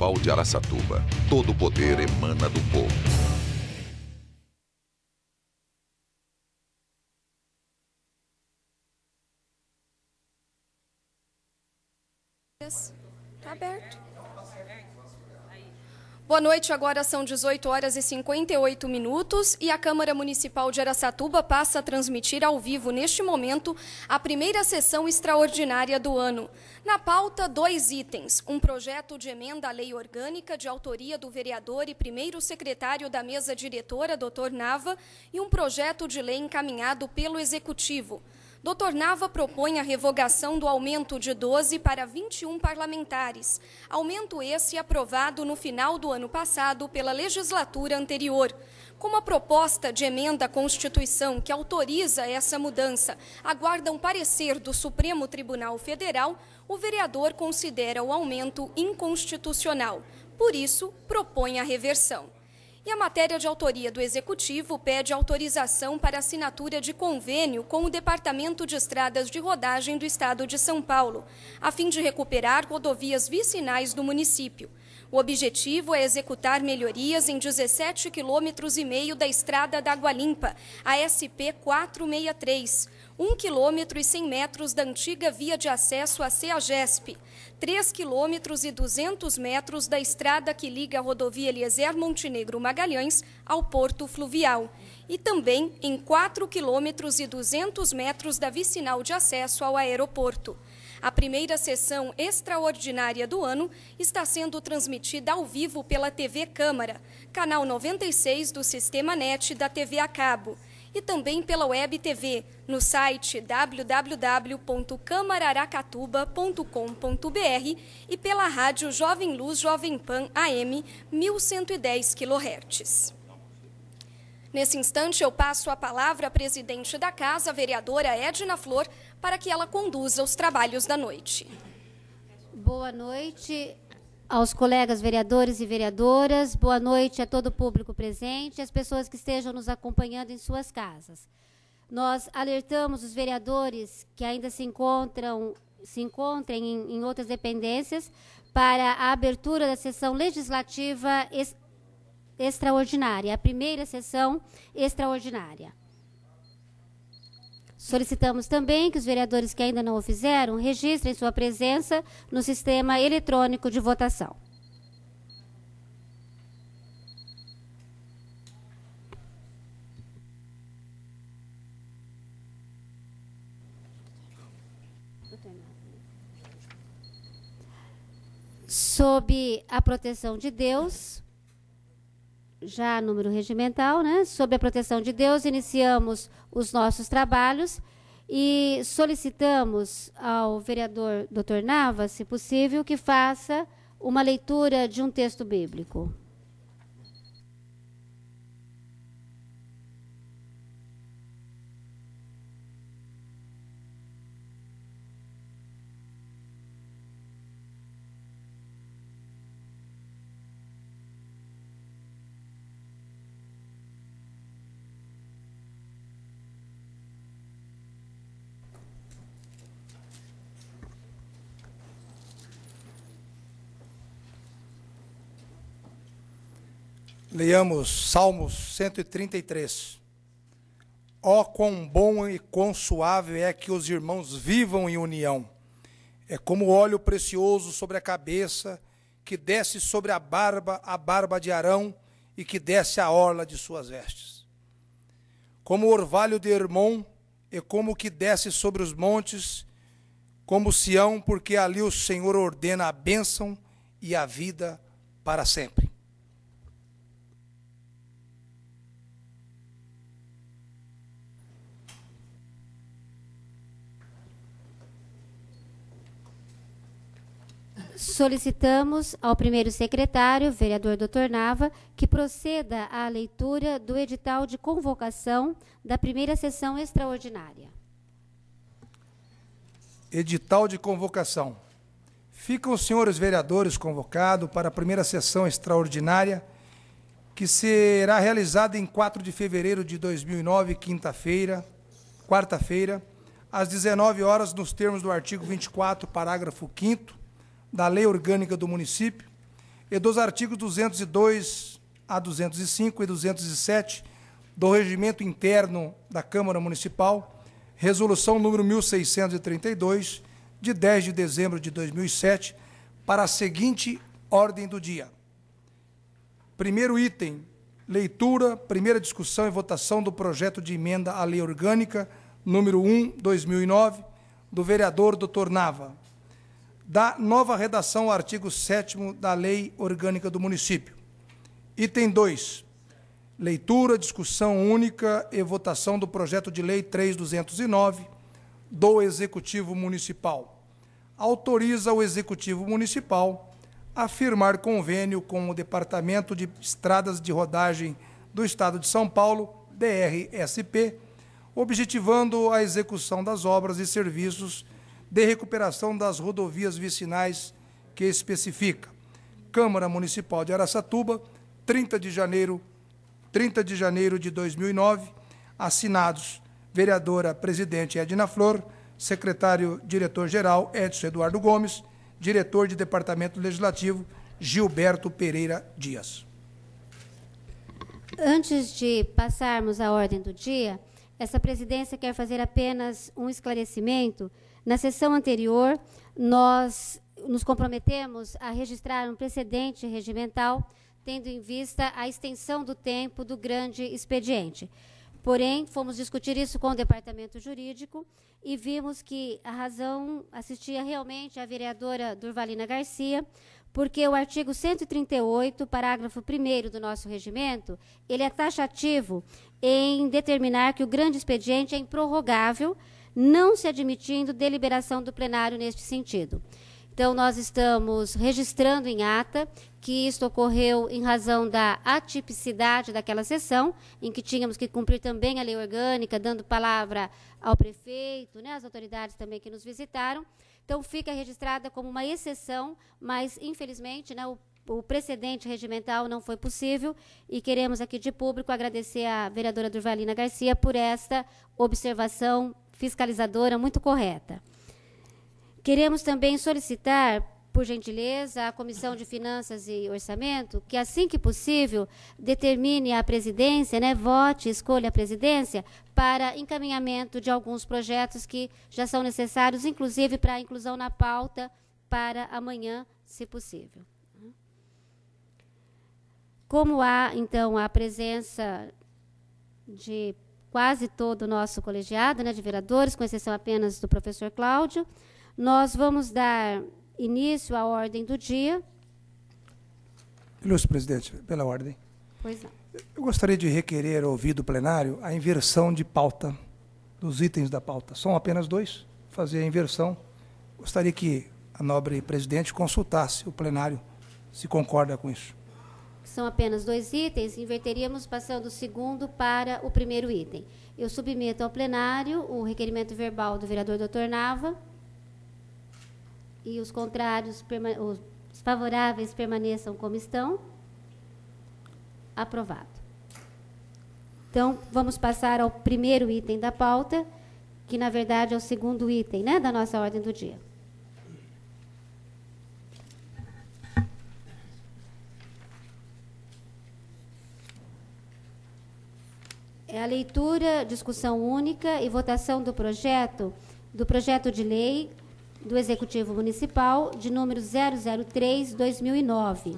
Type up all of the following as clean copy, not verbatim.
Municipal de Araçatuba. Todo o poder emana do povo. Está aberto. Boa noite, agora são 18 horas e 58 minutos e a Câmara Municipal de Araçatuba passa a transmitir ao vivo, neste momento, a primeira sessão extraordinária do ano. Na pauta, 2 itens, um projeto de emenda à lei orgânica de autoria do vereador e primeiro secretário da mesa diretora, Dr. Nava, e um projeto de lei encaminhado pelo Executivo. Dr. Nava propõe a revogação do aumento de 12 para 21 parlamentares, aumento esse aprovado no final do ano passado pela legislatura anterior. Como a proposta de emenda à Constituição que autoriza essa mudança aguarda um parecer do Supremo Tribunal Federal, o vereador considera o aumento inconstitucional. Por isso, propõe a reversão. E a matéria de autoria do Executivo pede autorização para assinatura de convênio com o Departamento de Estradas de Rodagem do Estado de São Paulo, a fim de recuperar rodovias vicinais do município. O objetivo é executar melhorias em 17,5 km da Estrada da Água Limpa, a SP 463, 1 km e 100 metros da antiga via de acesso à CEAGESP, 3 km e 200 metros da estrada que liga a rodovia Eliezer Montenegro Magalhães ao Porto Fluvial e também em 4 km e 200 metros da vicinal de acesso ao aeroporto. A primeira sessão extraordinária do ano está sendo transmitida ao vivo pela TV Câmara, canal 96 do Sistema NET da TV a cabo, e também pela Web TV, no site www.câmararacatuba.com.br e pela rádio Jovem Luz Jovem Pan AM 1110 kHz. Nesse instante, eu passo a palavra à presidente da Casa, a vereadora Edna Flor, para que ela conduza os trabalhos da noite. Boa noite aos colegas vereadores e vereadoras, boa noite a todo o público presente e as pessoas que estejam nos acompanhando em suas casas. Nós alertamos os vereadores que ainda se encontrem em outras dependências para a abertura da sessão legislativa extraordinária, a primeira sessão extraordinária. Solicitamos também que os vereadores que ainda não o fizeram registrem sua presença no sistema eletrônico de votação. Sob a proteção de Deus, já número regimental, né? Sob a proteção de Deus, iniciamos os nossos trabalhos e solicitamos ao vereador Dr. Nava, se possível, que faça uma leitura de um texto bíblico. Leiamos Salmos 133. Ó, quão bom e quão suave é que os irmãos vivam em união. É como óleo precioso sobre a cabeça, que desce sobre a barba de Arão, e que desce a orla de suas vestes. Como o orvalho de Hermon, e como que desce sobre os montes, como Sião, porque ali o Senhor ordena a bênção e a vida para sempre. Solicitamos ao primeiro secretário, vereador Dr. Nava, que proceda à leitura do edital de convocação da primeira sessão extraordinária. Edital de convocação. Ficam os senhores vereadores convocados para a primeira sessão extraordinária, que será realizada em 4 de fevereiro de 2009, quarta-feira, às 19 horas, nos termos do artigo 24, parágrafo 5º, da Lei Orgânica do Município, e dos artigos 202 a 205 e 207 do Regimento Interno da Câmara Municipal, resolução número 1632, de 10 de dezembro de 2007, para a seguinte ordem do dia. Primeiro item, leitura, primeira discussão e votação do projeto de emenda à Lei Orgânica número 1/2009, do vereador Dr. Nava, da nova redação ao artigo 7º da Lei Orgânica do Município. Item 2, leitura, discussão única e votação do projeto de lei 3.209 do Executivo Municipal. Autoriza o Executivo Municipal a firmar convênio com o Departamento de Estradas de Rodagem do Estado de São Paulo, DRSP, objetivando a execução das obras e serviços de recuperação das rodovias vicinais que especifica. Câmara Municipal de Araçatuba, 30 de janeiro de 2009, assinados vereadora presidente Edna Flor, secretário diretor-geral Edson Eduardo Gomes, diretor de Departamento Legislativo Gilberto Pereira Dias. Antes de passarmos à ordem do dia, essa presidência quer fazer apenas um esclarecimento. Na sessão anterior, nós nos comprometemos a registrar um precedente regimental, tendo em vista a extensão do tempo do grande expediente. Porém, fomos discutir isso com o Departamento Jurídico e vimos que a razão assistia realmente à vereadora Durvalina Garcia, porque o artigo 138, parágrafo 1º do nosso regimento, ele é taxativo em determinar que o grande expediente é improrrogável, não se admitindo deliberação do plenário neste sentido. Então, nós estamos registrando em ata que isto ocorreu em razão da atipicidade daquela sessão, em que tínhamos que cumprir também a lei orgânica, dando palavra ao prefeito, né, às autoridades também que nos visitaram. Então, fica registrada como uma exceção, mas, infelizmente, né, o precedente regimental não foi possível e queremos aqui de público agradecer à vereadora Durvalina Garcia por esta observação fiscalizadora muito correta. Queremos também solicitar, por gentileza, à Comissão de Finanças e Orçamento, que, assim que possível, determine a presidência, né, vote, escolha a presidência, para encaminhamento de alguns projetos que já são necessários, inclusive para a inclusão na pauta para amanhã, se possível. Como há, então, a presença de quase todo o nosso colegiado, né, de vereadores, com exceção apenas do professor Cláudio, nós vamos dar início à ordem do dia. Ilustre presidente, pela ordem. Pois não. Eu gostaria de requerer ouvir do plenário a inversão de pauta, dos itens da pauta. São apenas dois, fazer a inversão. Gostaria que a nobre presidente consultasse o plenário, se concorda com isso. São apenas dois itens, inverteríamos passando o segundo para o primeiro item. Eu submeto ao plenário o requerimento verbal do vereador Dr. Nava, e os contrários, os favoráveis permaneçam como estão. Aprovado. Então, vamos passar ao primeiro item da pauta, que, na verdade, é o segundo item, né, da nossa ordem do dia. É a leitura, discussão única e votação do projeto de lei do Executivo Municipal, de número 003/2009,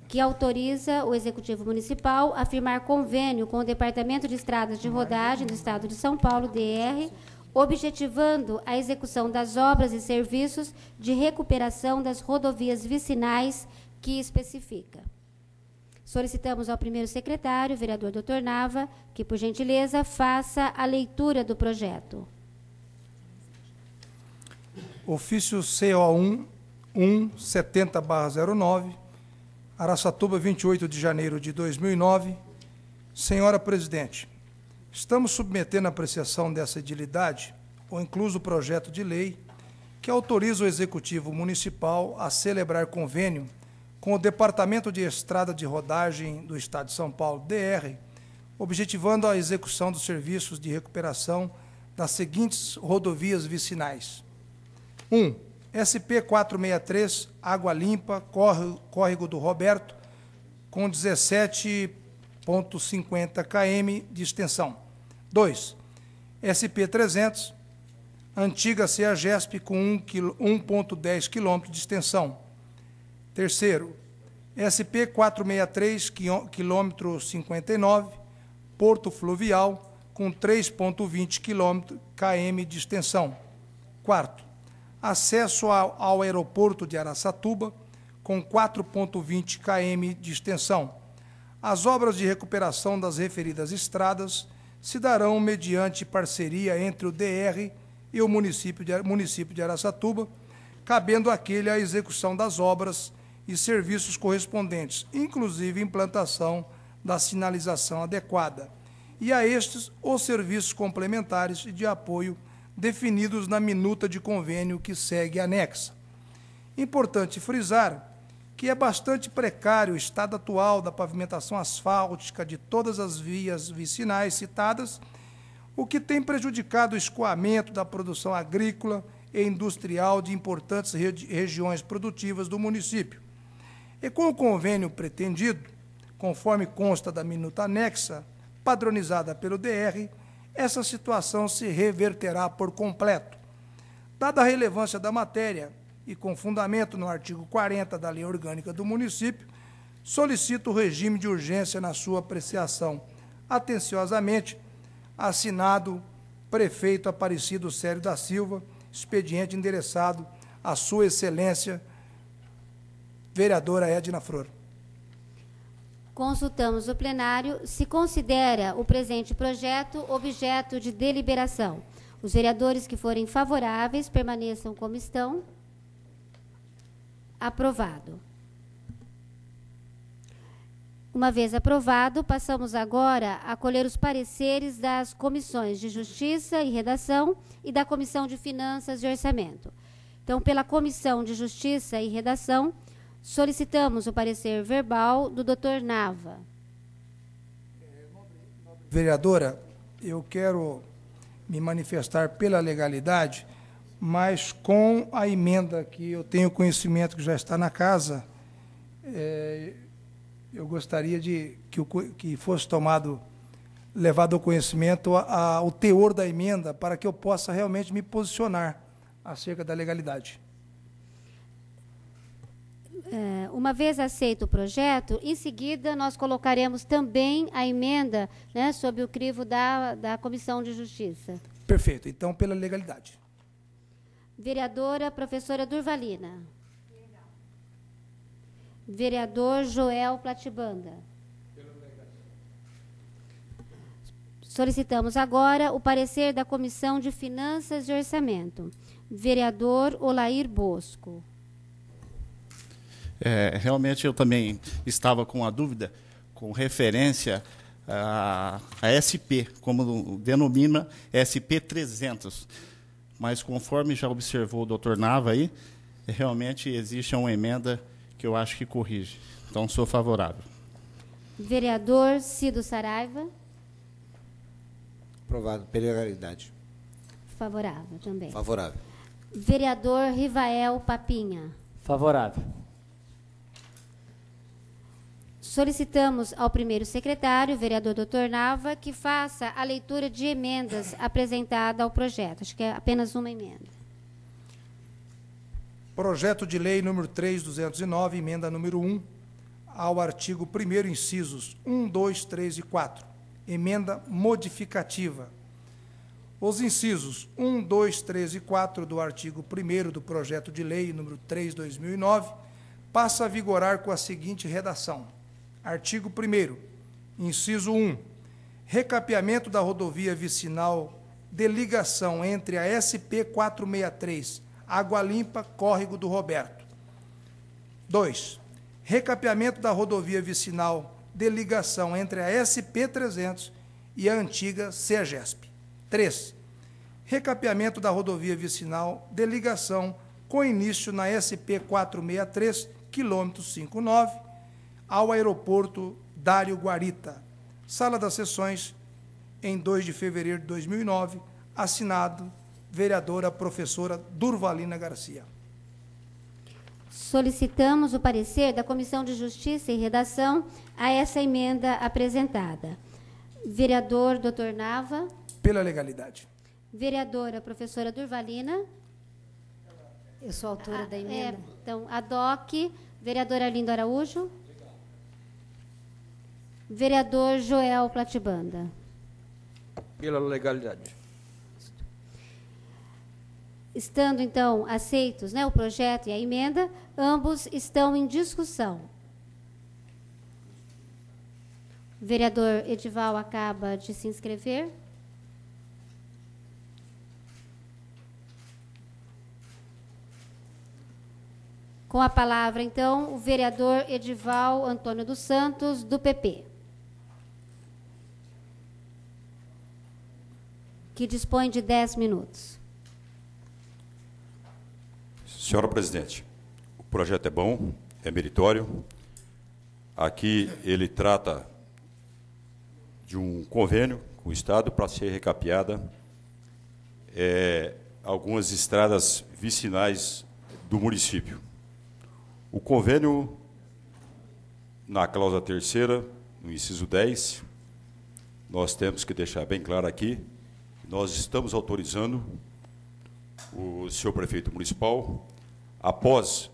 que autoriza o Executivo Municipal a firmar convênio com o Departamento de Estradas de Rodagem do Estado de São Paulo, DR, objetivando a execução das obras e serviços de recuperação das rodovias vicinais que especifica. Solicitamos ao primeiro secretário, vereador Dr. Nava, que, por gentileza, faça a leitura do projeto. Ofício CO 170/09, Araçatuba, 28 de janeiro de 2009. Senhora presidente, estamos submetendo à apreciação dessa edilidade o incluso projeto de lei que autoriza o Executivo Municipal a celebrar convênio com o Departamento de Estrada de Rodagem do Estado de São Paulo, DR, objetivando a execução dos serviços de recuperação das seguintes rodovias vicinais. 1. SP 463, Água Limpa, Córrego do Roberto, com 17,50 km de extensão. 2. SP 300, Antiga CEAGESP, com 1,10 km de extensão. 3. SP 463, quilômetro 59, Porto Fluvial, com 3,20 km de extensão. 4. Acesso ao aeroporto de Araçatuba, com 4,20 km de extensão. As obras de recuperação das referidas estradas se darão mediante parceria entre o DR e o município de Araçatuba, cabendo àquele a execução das obras e serviços correspondentes, inclusive implantação da sinalização adequada, e a estes os serviços complementares e de apoio definidos na minuta de convênio que segue anexa. Importante frisar que é bastante precário o estado atual da pavimentação asfáltica de todas as vias vicinais citadas, o que tem prejudicado o escoamento da produção agrícola e industrial de importantes regiões produtivas do município. E com o convênio pretendido, conforme consta da minuta anexa, padronizada pelo DR, essa situação se reverterá por completo. Dada a relevância da matéria e com fundamento no artigo 40 da Lei Orgânica do Município, solicito o regime de urgência na sua apreciação. Atenciosamente, assinado Prefeito Aparecido Célio da Silva, expediente endereçado à Sua Excelência, vereadora Edna Flor. Consultamos o plenário se considera o presente projeto objeto de deliberação. Os vereadores que forem favoráveis permaneçam como estão. Aprovado. Uma vez aprovado, passamos agora a colher os pareceres das comissões de Justiça e Redação e da Comissão de Finanças e Orçamento. Então, pela Comissão de Justiça e Redação, solicitamos o parecer verbal do Dr. Nava. Vereadora, eu quero me manifestar pela legalidade, mas com a emenda que eu tenho conhecimento que já está na casa, eu gostaria que fosse levado ao conhecimento o teor da emenda, para que eu possa realmente me posicionar acerca da legalidade. Uma vez aceito o projeto, em seguida nós colocaremos também a emenda, né, sob o crivo da Comissão de Justiça. Perfeito. Então, pela legalidade. Vereadora professora Durvalina. Vereador Joel Platibanda. Solicitamos agora o parecer da Comissão de Finanças e Orçamento. Vereador Olair Bosco. Realmente eu também estava com a dúvida com referência a SP, como denomina SP 300. Mas conforme já observou o doutor Nava aí, realmente existe uma emenda que eu acho que corrige. Então, sou favorável. Vereador Cido Saraiva. Aprovado, pela legalidade. Favorável também. Favorável. Vereador Rivael Papinha. Favorável. Solicitamos ao primeiro secretário, vereador Dr. Nava, que faça a leitura de emendas apresentada ao projeto. Acho que é apenas uma emenda. Projeto de lei número 3.209, emenda número 1, ao artigo 1º, incisos 1, 2, 3 e 4. Emenda modificativa. Os incisos 1, 2, 3 e 4 do artigo 1º do projeto de lei número 3/2009 passa a vigorar com a seguinte redação. Artigo 1º, inciso 1, recapeamento da rodovia vicinal de ligação entre a SP 463, Água Limpa, Córrego do Roberto. 2. Recapeamento da rodovia vicinal de ligação entre a SP 300 e a antiga CEAGESP. 3. Recapeamento da rodovia vicinal de ligação com início na SP 463, quilômetro 59, ao aeroporto Dário Guarita. Sala das Sessões, em 2 de fevereiro de 2009, assinado vereadora professora Durvalina Garcia. Solicitamos o parecer da Comissão de Justiça e Redação a essa emenda apresentada. Vereador Dr. Nava. Pela legalidade. Vereadora professora Durvalina. Eu sou autora da emenda. Então, a DOC. Vereador Arlindo Araújo. Vereador Joel Platibanda. Pela legalidade. Estando, então, aceitos, né, o projeto e a emenda, ambos estão em discussão. O vereador Edival acaba de se inscrever. Com a palavra, então, o vereador Edival Antônio dos Santos, do PP, que dispõe de 10 minutos. Senhora presidente, o projeto é bom, é meritório. Aqui ele trata de um convênio com o Estado para ser recapeada algumas estradas vicinais do município. O convênio, na cláusula 3ª, no inciso 10, nós temos que deixar bem claro aqui, nós estamos autorizando o senhor prefeito municipal, após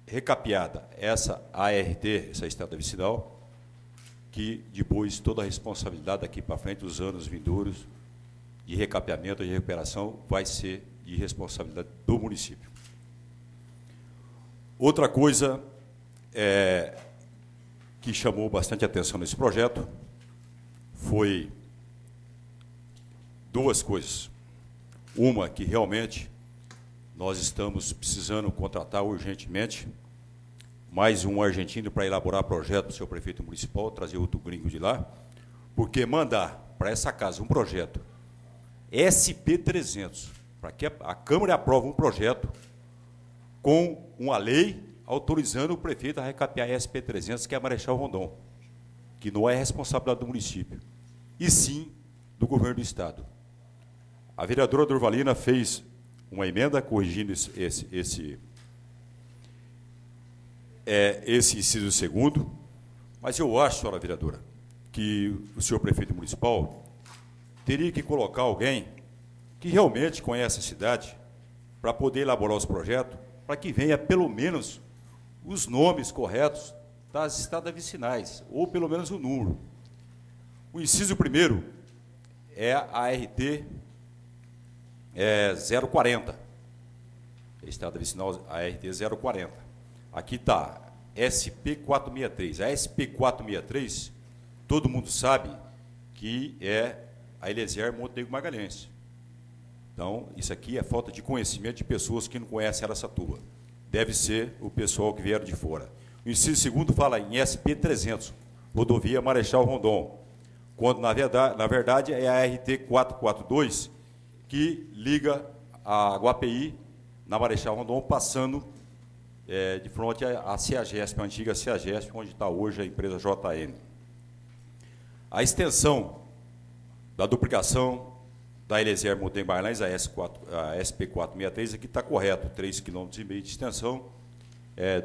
recapeada essa ART, essa estrada vicinal, que depois toda a responsabilidade daqui para frente, os anos vindouros, de recapeamento e de recuperação, vai ser de responsabilidade do município. Outra coisa que chamou bastante atenção nesse projeto foi duas coisas. Uma, que realmente nós estamos precisando contratar urgentemente mais um argentino para elaborar projeto para o seu prefeito municipal, trazer outro gringo de lá, porque mandar para essa casa um projeto SP300, para que a Câmara aprove um projeto com uma lei autorizando o prefeito a recapear a SP300, que é a Marechal Rondon, que não é responsabilidade do município, e sim do governo do Estado. A vereadora Durvalina fez uma emenda corrigindo esse inciso 2º, mas eu acho, senhora vereadora, que o senhor prefeito municipal teria que colocar alguém que realmente conhece a cidade para poder elaborar os projetos, para que venha pelo menos os nomes corretos das estradas vicinais, ou pelo menos o número. O inciso 1º é a ART 040, estrada vicinal ART 040. Aqui está SP463. A SP463, todo mundo sabe que é a Eliezer Montenegro Magalhães. Então, isso aqui é falta de conhecimento de pessoas que não conhecem Araçatuba. Deve ser o pessoal que vieram de fora. O inciso 2º fala em SP300, rodovia Marechal Rondon, quando, na verdade, é a RT 442, que liga a Guapeí, na Marechal Rondon, passando de frente à CEAGESP, a antiga CEAGESP, onde está hoje a empresa JN. A extensão da duplicação da Eliezer Montenegro Magalhães, a SP463, aqui está correto, 3,5 km de extensão,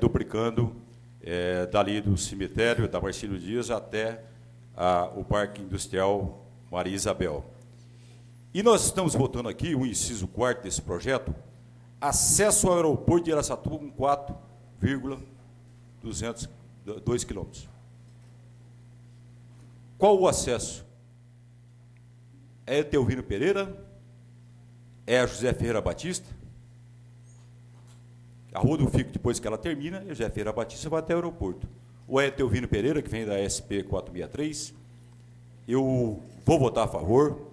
duplicando dali do cemitério da Marcílio Dias até o Parque Industrial Maria Isabel. E nós estamos votando aqui o inciso 4º desse projeto, acesso ao aeroporto de Araçatuba com 4,202 quilômetros. Qual o acesso? É Teovino Pereira? É a José Ferreira Batista? A Rua do Fico, depois que ela termina, a José Ferreira Batista vai até o aeroporto. Ou é Teovino Pereira, que vem da SP463? Eu vou votar a favor,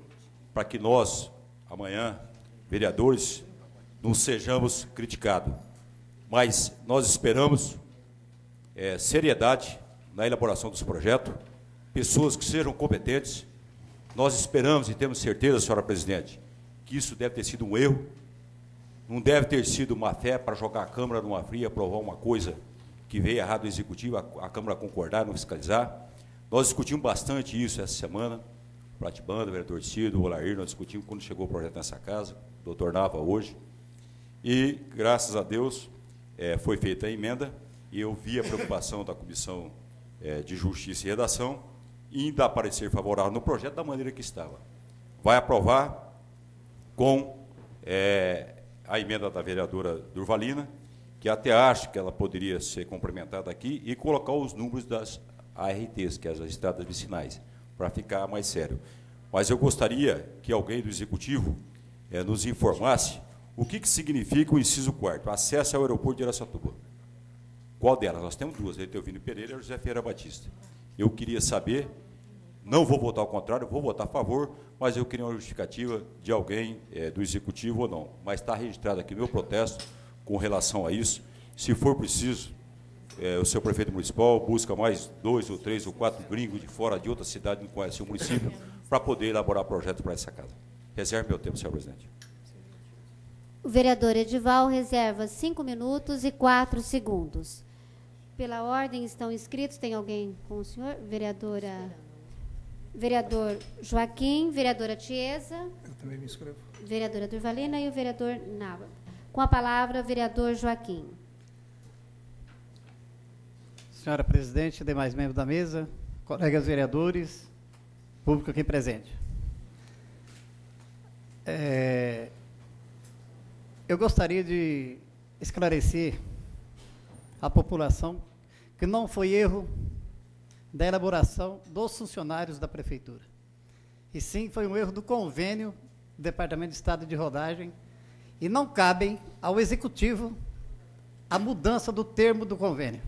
para que nós, amanhã, vereadores, não sejamos criticados. Mas nós esperamos seriedade na elaboração dos projetos, pessoas que sejam competentes. Nós esperamos e temos certeza, senhora presidente, que isso deve ter sido um erro, não deve ter sido uma fé para jogar a Câmara numa fria, aprovar uma coisa que veio errado do Executivo, a Câmara concordar, não fiscalizar. Nós discutimos bastante isso essa semana, Platibanda, o vereador Cido, o Olair, nós discutimos quando chegou o projeto nessa casa, o doutor Nava hoje, e, graças a Deus, foi feita a emenda e eu vi a preocupação da Comissão de Justiça e Redação em dar parecer favorável no projeto da maneira que estava. Vai aprovar com a emenda da vereadora Durvalina, que até acho que ela poderia ser complementada aqui, e colocar os números das ARTs, que é as estradas vicinais, para ficar mais sério. Mas eu gostaria que alguém do Executivo nos informasse o que significa o inciso 4º, acesso ao aeroporto de Araçatuba. Qual delas? Nós temos duas, Etelvino Pereira e José Ferreira Batista. Eu queria saber, não vou votar ao contrário, vou votar a favor, mas eu queria uma justificativa de alguém do Executivo ou não. Mas está registrado aqui meu protesto com relação a isso. Se for preciso, o seu prefeito municipal busca mais 2 ou 3 ou 4 gringos de fora de outra cidade que não conhece o município para poder elaborar projetos para essa casa. Reserve meu tempo, senhor presidente. O vereador Edival reserva 5 minutos e 4 segundos. Pela ordem estão inscritos. Tem alguém com o senhor? Vereador Joaquim, vereadora Tiesa. Eu também me inscrevo. Vereadora Durvalina e o vereador Nava. Com a palavra, vereador Joaquim. Senhora presidente, demais membros da mesa, colegas vereadores, público aqui presente. Eu gostaria de esclarecer à população que não foi erro da elaboração dos funcionários da Prefeitura, e sim foi um erro do convênio do Departamento de Estado de Rodagem, e não cabem ao Executivo a mudança do termo do convênio.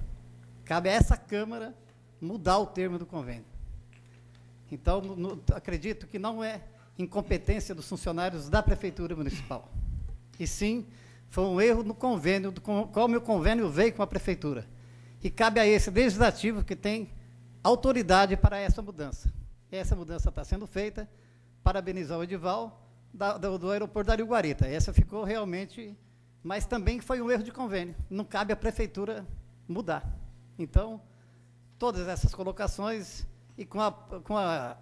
Cabe a essa Câmara mudar o termo do convênio. Então, acredito que não é incompetência dos funcionários da Prefeitura Municipal, e sim foi um erro no convênio, como o convênio veio com a Prefeitura. E cabe a esse legislativo que tem autoridade para essa mudança. Essa mudança está sendo feita. Parabenizar o Edival do aeroporto da Ariguarita. Essa ficou realmente... Mas também foi um erro de convênio. Não cabe à Prefeitura mudar. Então, todas essas colocações e com a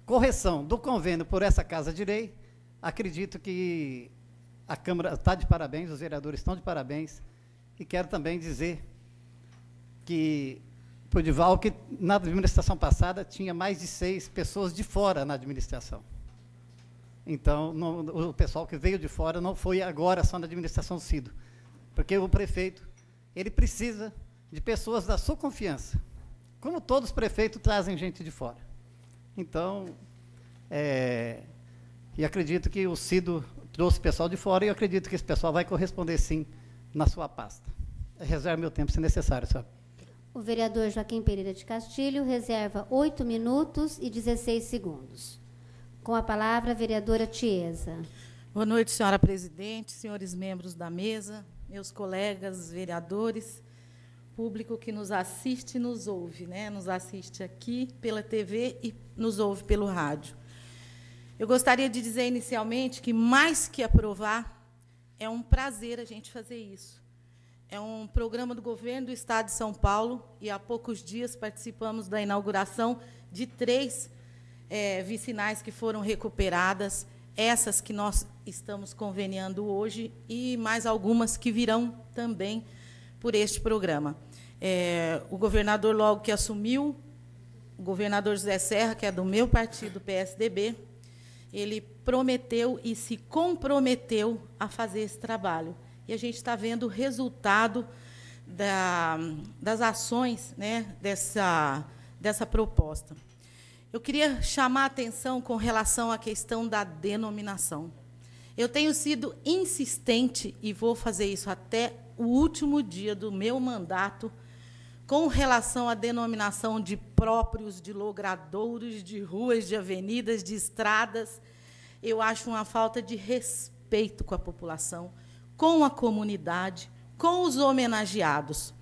correção do convênio por essa Casa de Lei, acredito que a Câmara está de parabéns, os vereadores estão de parabéns, e quero também dizer que para o Edival, que na administração passada tinha mais de 6 pessoas de fora na administração. Então, o pessoal que veio de fora não foi agora só na administração Cido, porque o prefeito, ele precisa de pessoas da sua confiança, como todos os prefeitos trazem gente de fora. Então, e acredito que o Cido trouxe pessoal de fora, e eu acredito que esse pessoal vai corresponder, sim, na sua pasta. Reserve meu tempo, se necessário, senhor. O vereador Joaquim Pereira de Castilho reserva 8 minutos e 16 segundos. Com a palavra, a vereadora Tiesa. Boa noite, senhora presidente, senhores membros da mesa, meus colegas vereadores, público que nos assiste e nos ouve, né? Nos assiste aqui pela TV e nos ouve pelo rádio. Eu gostaria de dizer inicialmente que, mais que aprovar, é um prazer a gente fazer isso. É um programa do governo do Estado de São Paulo, e há poucos dias participamos da inauguração de 3 vicinais que foram recuperadas, essas que nós estamos conveniando hoje, e mais algumas que virão também por este programa. O governador, logo que assumiu, o governador José Serra, que é do meu partido, PSDB, ele prometeu e se comprometeu a fazer esse trabalho. E a gente está vendo o resultado das ações, né, dessa proposta. Eu queria chamar a atenção com relação à questão da denominação. Eu tenho sido insistente, e vou fazer isso até o último dia do meu mandato, com relação à denominação de próprios, de logradouros, de ruas, de avenidas, de estradas. Eu acho uma falta de respeito com a população, com a comunidade, com os homenageados.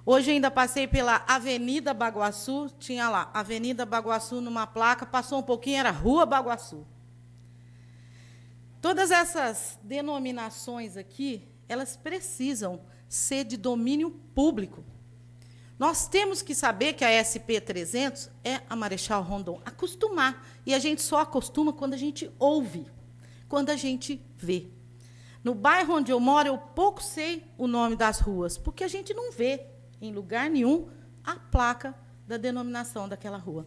Hoje ainda passei pela Avenida Baguaçu, tinha lá, Avenida Baguaçu numa placa, passou um pouquinho, era Rua Baguaçu. Todas essas denominações aqui, elas precisam ser de domínio público. Nós temos que saber que a SP-300 é a Marechal Rondon. Acostumar. E a gente só acostuma quando a gente ouve, quando a gente vê. No bairro onde eu moro, eu pouco sei o nome das ruas, porque a gente não vê em lugar nenhum a placa da denominação daquela rua.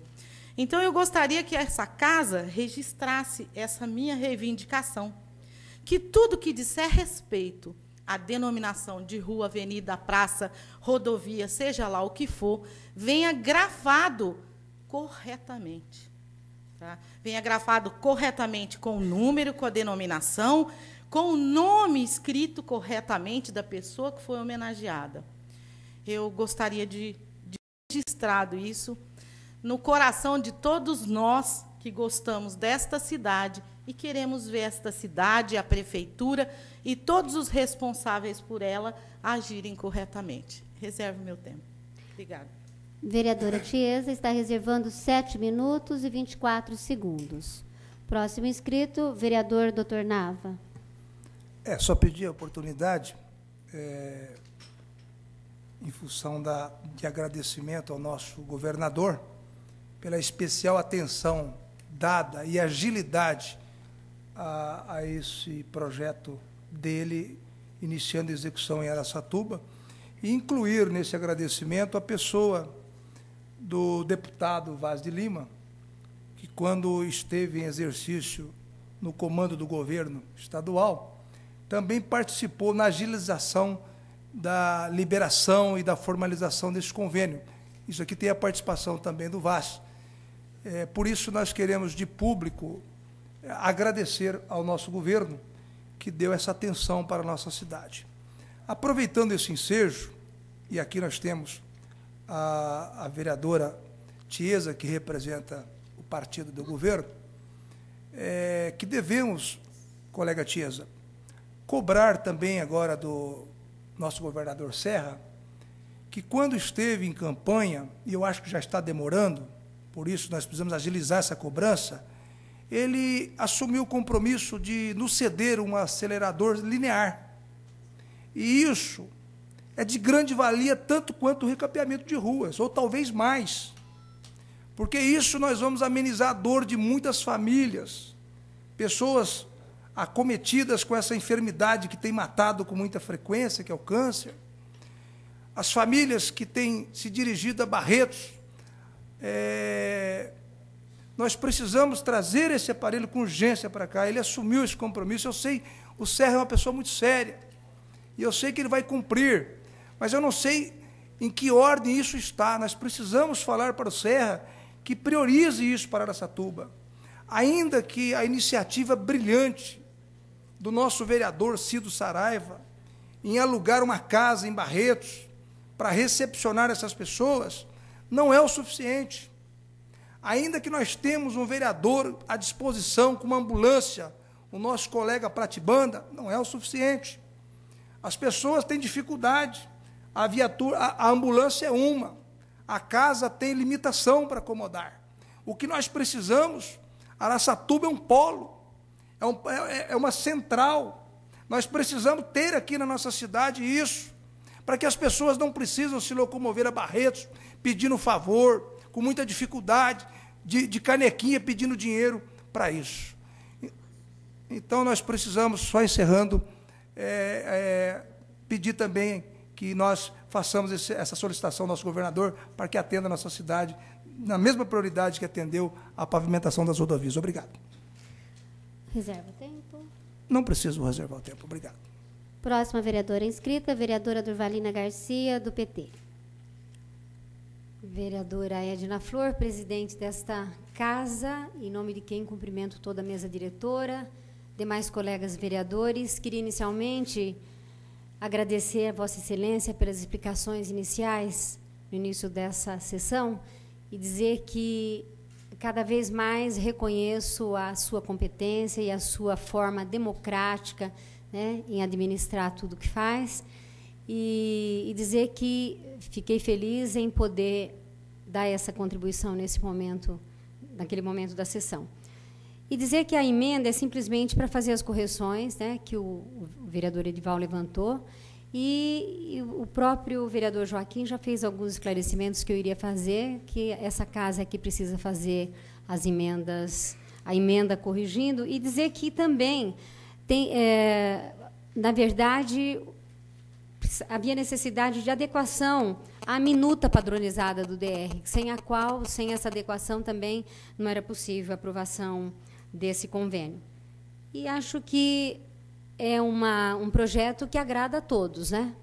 Então, eu gostaria que essa casa registrasse essa minha reivindicação, que tudo que disser respeito à denominação de rua, avenida, praça, rodovia, seja lá o que for, venha grafado corretamente. Tá? Venha grafado corretamente com o número, com a denominação, com o nome escrito corretamente da pessoa que foi homenageada. Eu gostaria de registrado isso no coração de todos nós que gostamos desta cidade e queremos ver esta cidade, a prefeitura e todos os responsáveis por ela agirem corretamente. Reservo meu tempo. Obrigada. Vereadora Tiesa está reservando 7 minutos e 24 segundos. Próximo inscrito, vereador Dr. Nava. Só pedir a oportunidade, em função de agradecimento ao nosso governador, pela especial atenção dada e agilidade a esse projeto dele, iniciando a execução em Araçatuba, e incluir nesse agradecimento a pessoa do deputado Vaz de Lima, que, quando esteve em exercício no comando do governo estadual, também participou na agilização da liberação e da formalização desse convênio. Isso aqui tem a participação também do Vaz. Por isso, nós queremos, de público, agradecer ao nosso governo, que deu essa atenção para a nossa cidade. Aproveitando esse ensejo, e aqui nós temos a vereadora Tiesa, que representa o partido do governo, que devemos, colega Tiesa, cobrar também agora do nosso governador Serra, que quando esteve em campanha, e eu acho que já está demorando, por isso nós precisamos agilizar essa cobrança, ele assumiu o compromisso de nos ceder um acelerador linear. E isso é de grande valia, tanto quanto o recapeamento de ruas, ou talvez mais. Porque isso nós vamos amenizar a dor de muitas famílias, pessoas acometidas com essa enfermidade que tem matado com muita frequência, que é o câncer, as famílias que têm se dirigido a Barretos. Nós precisamos trazer esse aparelho com urgência para cá. Ele assumiu esse compromisso. Eu sei, o Serra é uma pessoa muito séria, e eu sei que ele vai cumprir, mas eu não sei em que ordem isso está. Nós precisamos falar para o Serra que priorize isso para Araçatuba. Ainda que a iniciativa brilhante do nosso vereador Cido Saraiva em alugar uma casa em Barretos para recepcionar essas pessoas não é o suficiente. Ainda que nós temos um vereador à disposição com uma ambulância, o nosso colega Pratibanda, não é o suficiente. As pessoas têm dificuldade, a ambulância é uma, a casa tem limitação para acomodar. O que nós precisamos, Araçatuba é um polo, é uma central. Nós precisamos ter aqui na nossa cidade isso, para que as pessoas não precisam se locomover a Barretos, pedindo favor, com muita dificuldade, de canequinha pedindo dinheiro para isso. Então, nós precisamos, só encerrando, pedir também que nós façamos essa solicitação ao nosso governador para que atenda a nossa cidade na mesma prioridade que atendeu a pavimentação das rodovias. Obrigado. Reserva o tempo. Não preciso reservar o tempo. Obrigado. Próxima vereadora inscrita, vereadora Durvalina Garcia, do PT. Vereadora Edna Flor, presidente desta casa, em nome de quem cumprimento toda a mesa diretora, demais colegas vereadores, queria inicialmente agradecer a Vossa Excelência pelas explicações iniciais no início dessa sessão e dizer que cada vez mais reconheço a sua competência e a sua forma democrática, né, em administrar tudo o que faz, e dizer que fiquei feliz em poder dar essa contribuição nesse momento, naquele momento da sessão. E dizer que a emenda é simplesmente para fazer as correções, né, que o vereador Edival levantou, e o próprio vereador Joaquim já fez alguns esclarecimentos que eu iria fazer, que essa casa aqui precisa fazer as emendas, a emenda corrigindo, e dizer que também na verdade, havia necessidade de adequação à minuta padronizada do DR, sem a qual, sem essa adequação, também não era possível a aprovação desse convênio. E acho que é um projeto que agrada a todos, né?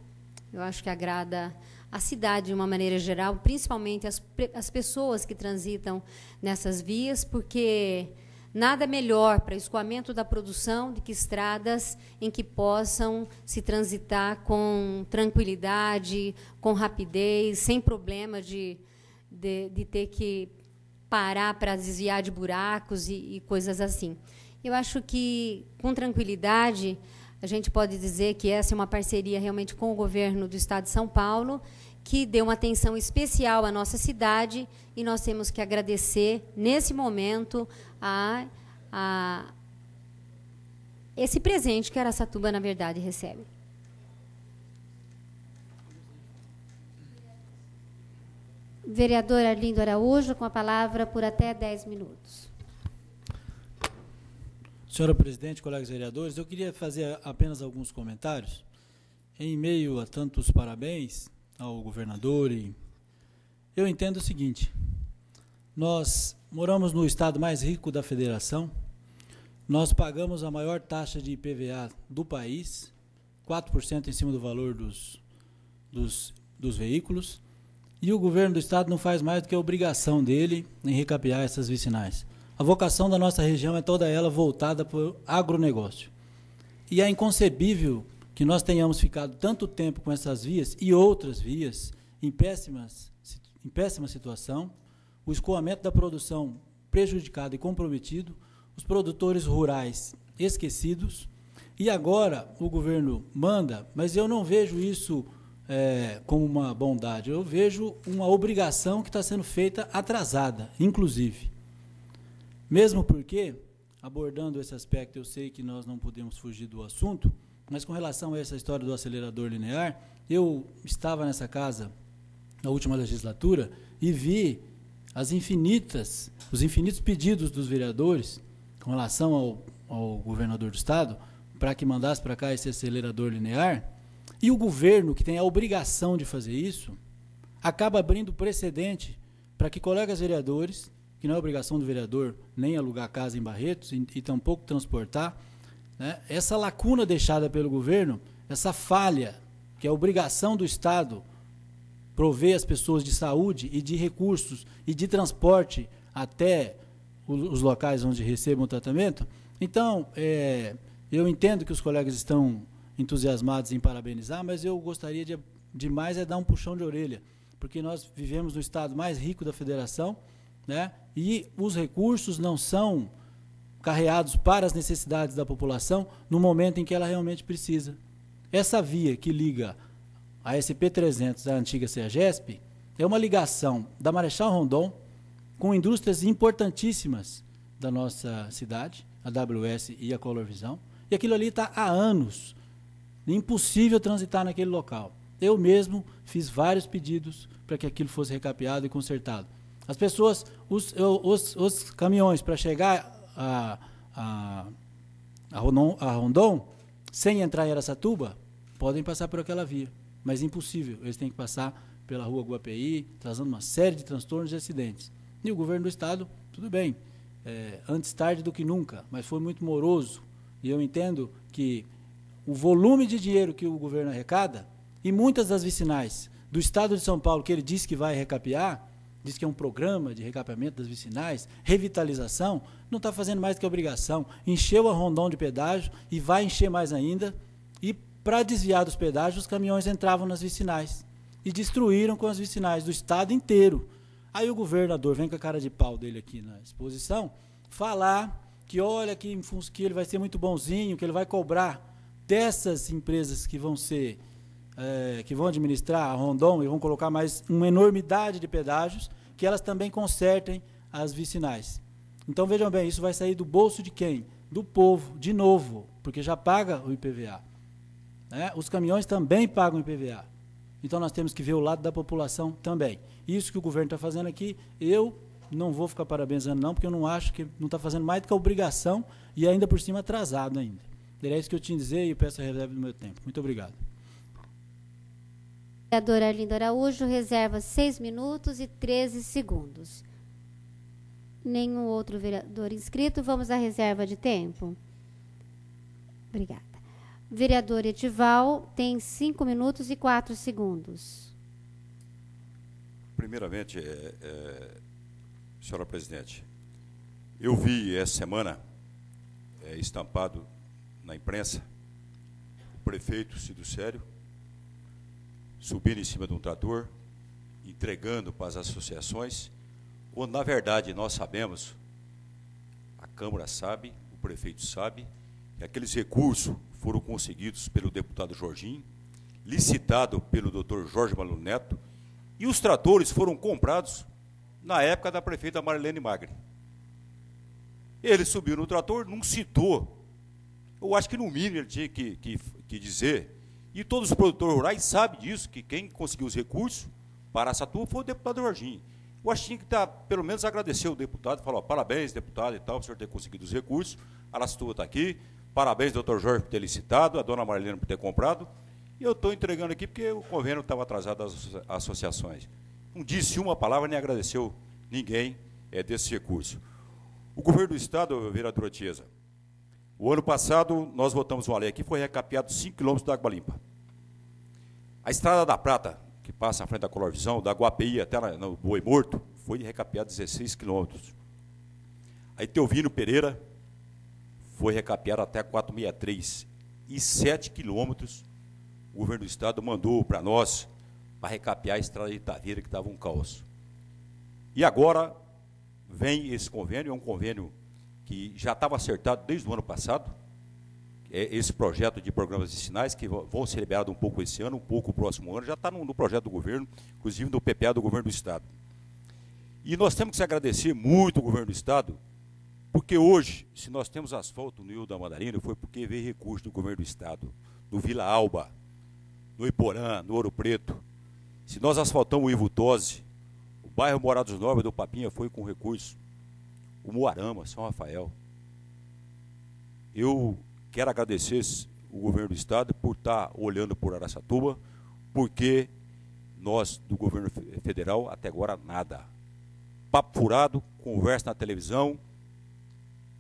Eu acho que agrada a cidade de uma maneira geral, principalmente as pessoas que transitam nessas vias, porque nada melhor para o escoamento da produção do que estradas em que possam se transitar com tranquilidade, com rapidez, sem problema de ter que parar para desviar de buracos e coisas assim. Eu acho que, com tranquilidade, a gente pode dizer que essa é uma parceria realmente com o governo do Estado de São Paulo, que deu uma atenção especial à nossa cidade, e nós temos que agradecer, nesse momento, a esse presente que Araçatuba, na verdade, recebe. Vereador Arlindo Araújo, com a palavra por até 10 minutos. Senhora presidente, colegas vereadores, eu queria fazer apenas alguns comentários. Em meio a tantos parabéns ao governador, eu entendo o seguinte: nós moramos no estado mais rico da federação, nós pagamos a maior taxa de IPVA do país, 4% em cima do valor dos veículos, e o governo do estado não faz mais do que a obrigação dele em recapear essas vicinais. A vocação da nossa região é toda ela voltada para o agronegócio. E é inconcebível que nós tenhamos ficado tanto tempo com essas vias e outras vias em péssima situação, o escoamento da produção prejudicado e comprometido, os produtores rurais esquecidos, e agora o governo manda, mas eu não vejo isso como uma bondade, eu vejo uma obrigação que está sendo feita atrasada, inclusive. Mesmo porque, abordando esse aspecto, eu sei que nós não podemos fugir do assunto, mas com relação a essa história do acelerador linear, eu estava nessa casa na última legislatura e vi os infinitos pedidos dos vereadores com relação ao governador do estado para que mandasse para cá esse acelerador linear, e o governo, que tem a obrigação de fazer isso, acaba abrindo precedente para que colegas vereadores, que não é obrigação do vereador nem alugar casa em Barretos e tampouco transportar, né, essa lacuna deixada pelo governo, essa falha, que é a obrigação do Estado prover as pessoas de saúde e de recursos e de transporte até os locais onde recebam o tratamento. Então, eu entendo que os colegas estão entusiasmados em parabenizar, mas eu gostaria de mais dar um puxão de orelha, porque nós vivemos no estado mais rico da federação, né, e os recursos não são carreados para as necessidades da população no momento em que ela realmente precisa. Essa via que liga a SP300 à antiga CEAGESP é uma ligação da Marechal Rondon com indústrias importantíssimas da nossa cidade, a WS e a Color Visão, e aquilo ali está há anos impossível transitar naquele local. Eu mesmo fiz vários pedidos para que aquilo fosse recapeado e consertado. As pessoas, os caminhões para chegar a Rondon, sem entrar em Araçatuba, podem passar por aquela via, mas impossível, eles têm que passar pela rua Guapeí, trazendo uma série de transtornos e acidentes. E o governo do estado, tudo bem, antes tarde do que nunca, mas foi muito moroso, e eu entendo que o volume de dinheiro que o governo arrecada, e muitas das vicinais do estado de São Paulo, que ele disse que vai recapear, diz que é um programa de recapeamento das vicinais, revitalização, não está fazendo mais do que obrigação. Encheu a Rondon de pedágio e vai encher mais ainda. E, para desviar dos pedágios, os caminhões entravam nas vicinais e destruíram com as vicinais do estado inteiro. Aí o governador vem com a cara de pau dele aqui na exposição, falar que, olha, que ele vai ser muito bonzinho, que ele vai cobrar dessas empresas que vão ser... que vão administrar a Rondon e vão colocar mais uma enormidade de pedágios, que elas também consertem as vicinais. Então, vejam bem, isso vai sair do bolso de quem? Do povo, de novo, porque já paga o IPVA. Né? Os caminhões também pagam IPVA. Então, nós temos que ver o lado da população também. Isso que o governo está fazendo aqui, eu não vou ficar parabenizando não, porque eu não acho que não está fazendo mais do que a obrigação e ainda por cima atrasado ainda. Era isso que eu tinha a dizer e eu peço a reserva do meu tempo. Muito obrigado. Vereador Arlindo Araújo, reserva 6 minutos e 13 segundos. Nenhum outro vereador inscrito. Vamos à reserva de tempo. Obrigada. Vereador Edival tem 5 minutos e 4 segundos. Primeiramente, senhora presidente, eu vi essa semana estampado na imprensa o prefeito Cido Sério subindo em cima de um trator, entregando para as associações, quando, na verdade, nós sabemos, a Câmara sabe, o prefeito sabe, que aqueles recursos foram conseguidos pelo deputado Jorginho, licitado pelo doutor Jorge Maluno Neto, e os tratores foram comprados na época da prefeita Marilene Magri. Ele subiu no trator, não citou. Eu acho que, no mínimo, ele tinha que dizer, e todos os produtores rurais sabem disso, que quem conseguiu os recursos para Araçatuba foi o deputado Jorginho. Eu acho que tinha que pelo menos agradecer o deputado, falar, parabéns, deputado, e tal, por o senhor ter conseguido os recursos, Araçatuba está aqui, parabéns, doutor Jorge, por ter licitado, a dona Marilene por ter comprado, e eu estou entregando aqui porque o convênio estava atrasado das associações. Não disse uma palavra, nem agradeceu ninguém desse recurso. O governo do Estado, vereadora Tiesa, o ano passado nós votamos uma lei aqui, foi recapeado 5 quilômetros da água limpa. A Estrada da Prata, que passa na frente da Color Visão, da Guapeí até no Boi Morto, foi recapeado 16 quilômetros. Aí Teovino Pereira foi recapeado até 463. E 7 quilômetros o governo do Estado mandou para nós para recapear a Estrada de Itaveira, que estava um caos. E agora vem esse convênio, é um convênio que já estava acertado desde o ano passado, esse projeto de programas vicinais, que vão ser liberados um pouco esse ano, um pouco o próximo ano, já está no projeto do governo, inclusive no PPA do governo do Estado. E nós temos que se agradecer muito ao governo do Estado, porque hoje, se nós temos asfalto no Rio da Mandarina, foi porque veio recurso do governo do Estado, no Vila Alba, no Iporã, no Ouro Preto. Se nós asfaltamos o Ivo Tosi, o bairro Morados Novos do Papinha foi com recurso. O Moarama, São Rafael. Eu quero agradecer o governo do Estado por estar olhando por Araçatuba, porque nós, do governo federal, até agora, nada. Papo furado, conversa na televisão,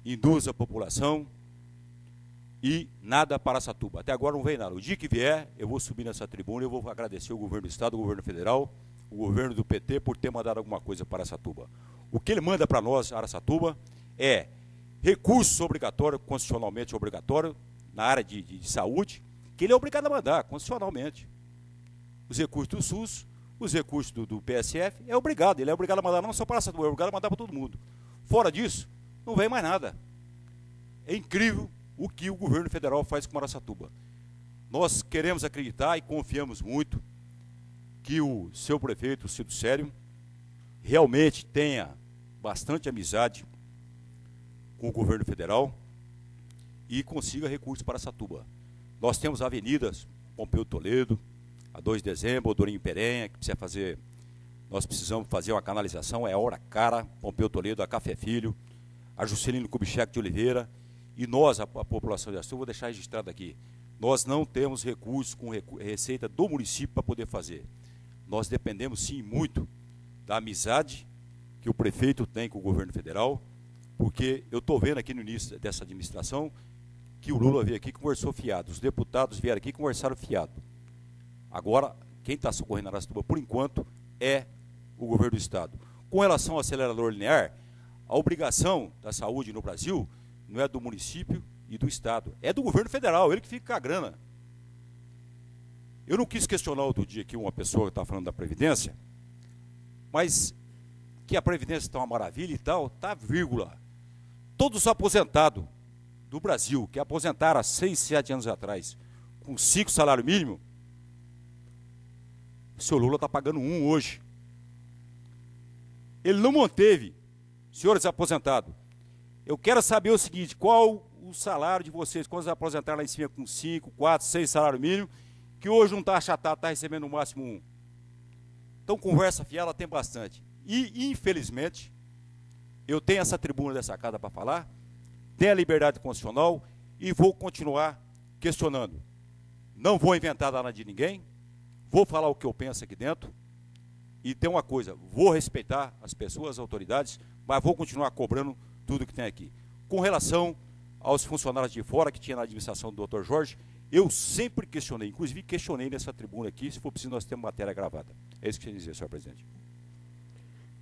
induz a população e nada para Araçatuba. Até agora não vem nada. O dia que vier, eu vou subir nessa tribuna e eu vou agradecer o governo do Estado, o governo federal, o governo do PT por ter mandado alguma coisa para Araçatuba. O que ele manda para nós, Araçatuba, é recursos obrigatórios, constitucionalmente obrigatório, na área de saúde, que ele é obrigado a mandar, constitucionalmente. Os recursos do SUS, os recursos do PSF, ele é obrigado a mandar não só para Araçatuba, é obrigado a mandar para todo mundo. Fora disso, não vem mais nada. É incrível o que o governo federal faz com Araçatuba. Nós queremos acreditar e confiamos muito que o seu prefeito, o Cido Sério, realmente tenha bastante amizade com o governo federal e consiga recursos para Araçatuba. Nós temos avenidas, Pompeu Toledo, a 2 de dezembro, Dorinho Perenha, que precisa fazer, nós precisamos fazer uma canalização, é a hora cara, Pompeu Toledo, a Café Filho, a Juscelino Kubitschek de Oliveira, e nós, a população de Araçatuba, vou deixar registrado aqui, nós não temos recursos com receita do município para poder fazer. Nós dependemos, sim, muito da amizade que o prefeito tem com o governo federal, porque eu estou vendo aqui no início dessa administração que o Lula veio aqui e conversou fiado, os deputados vieram aqui e conversaram fiado. Agora, quem está socorrendo a Araçatuba, por enquanto, é o governo do Estado. Com relação ao acelerador linear, a obrigação da saúde no Brasil não é do município e do Estado, é do governo federal, ele que fica com a grana. Eu não quis questionar outro dia aqui uma pessoa que está falando da Previdência, mas que a Previdência está uma maravilha e tal, tá vírgula. Todos os aposentados do Brasil, que aposentaram há 6, 7 anos atrás, com 5 salários mínimos, o seu Lula está pagando 1 hoje. Ele não manteve, senhores aposentados. Eu quero saber o seguinte, qual o salário de vocês, quando vocês aposentaram lá em cima com 5, 4, 6 salários mínimos, que hoje não está achatado, está recebendo no máximo 1. Então, conversa fiada tem bastante. E, infelizmente, eu tenho essa tribuna dessa casa para falar, tenho a liberdade constitucional, e vou continuar questionando. Não vou inventar nada de ninguém, vou falar o que eu penso aqui dentro, e tem uma coisa, vou respeitar as pessoas, as autoridades, mas vou continuar cobrando tudo que tem aqui. Com relação aos funcionários de fora que tinha na administração do Dr. Jorge, eu sempre questionei, inclusive questionei nessa tribuna aqui, se for preciso nós temos matéria gravada. É isso que eu queria dizer, senhor presidente.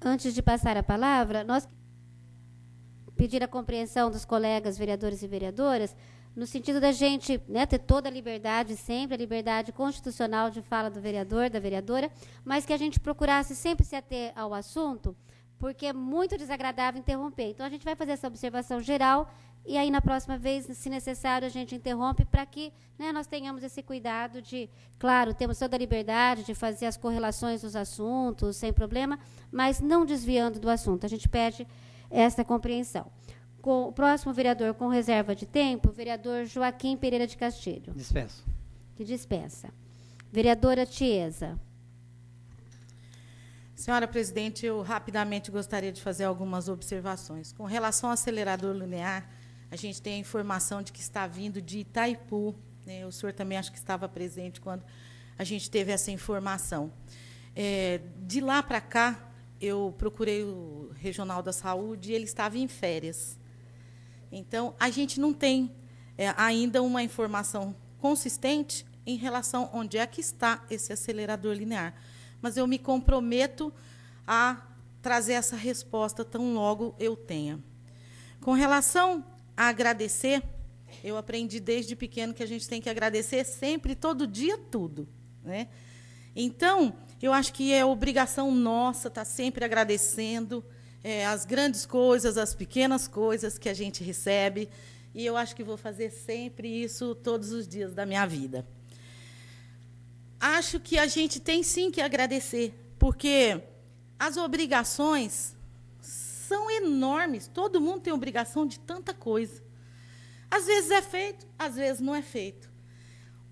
Antes de passar a palavra, nós pedir a compreensão dos colegas vereadores e vereadoras, no sentido da gente, né, ter toda a liberdade, sempre a liberdade constitucional de fala do vereador, da vereadora, mas que a gente procurasse sempre se ater ao assunto, porque é muito desagradável interromper. Então, a gente vai fazer essa observação geral e aí, na próxima vez, se necessário, a gente interrompe para que, né, nós tenhamos esse cuidado de, claro, temos toda a liberdade de fazer as correlações dos assuntos, sem problema, mas não desviando do assunto. A gente pede essa compreensão. O próximo vereador com reserva de tempo, o vereador Joaquim Pereira de Castilho. Dispenso. Que dispensa. Vereadora Tiesa. Senhora presidente, eu rapidamente gostaria de fazer algumas observações. Com relação ao acelerador linear, a gente tem a informação de que está vindo de Itaipu, né? O senhor também acho que estava presente quando a gente teve essa informação. De lá para cá, eu procurei o Regional da Saúde e ele estava em férias. Então, a gente não tem ainda uma informação consistente em relação a onde é que está esse acelerador linear. Mas eu me comprometo a trazer essa resposta tão logo eu tenha. Com relação a agradecer, eu aprendi desde pequeno que a gente tem que agradecer sempre, todo dia, tudo, né? Então, eu acho que é obrigação nossa estar sempre agradecendo as grandes coisas, as pequenas coisas que a gente recebe, e eu acho que vou fazer sempre isso todos os dias da minha vida. Acho que a gente tem, sim, que agradecer, porque as obrigações são enormes. Todo mundo tem obrigação de tanta coisa. Às vezes é feito, às vezes não é feito.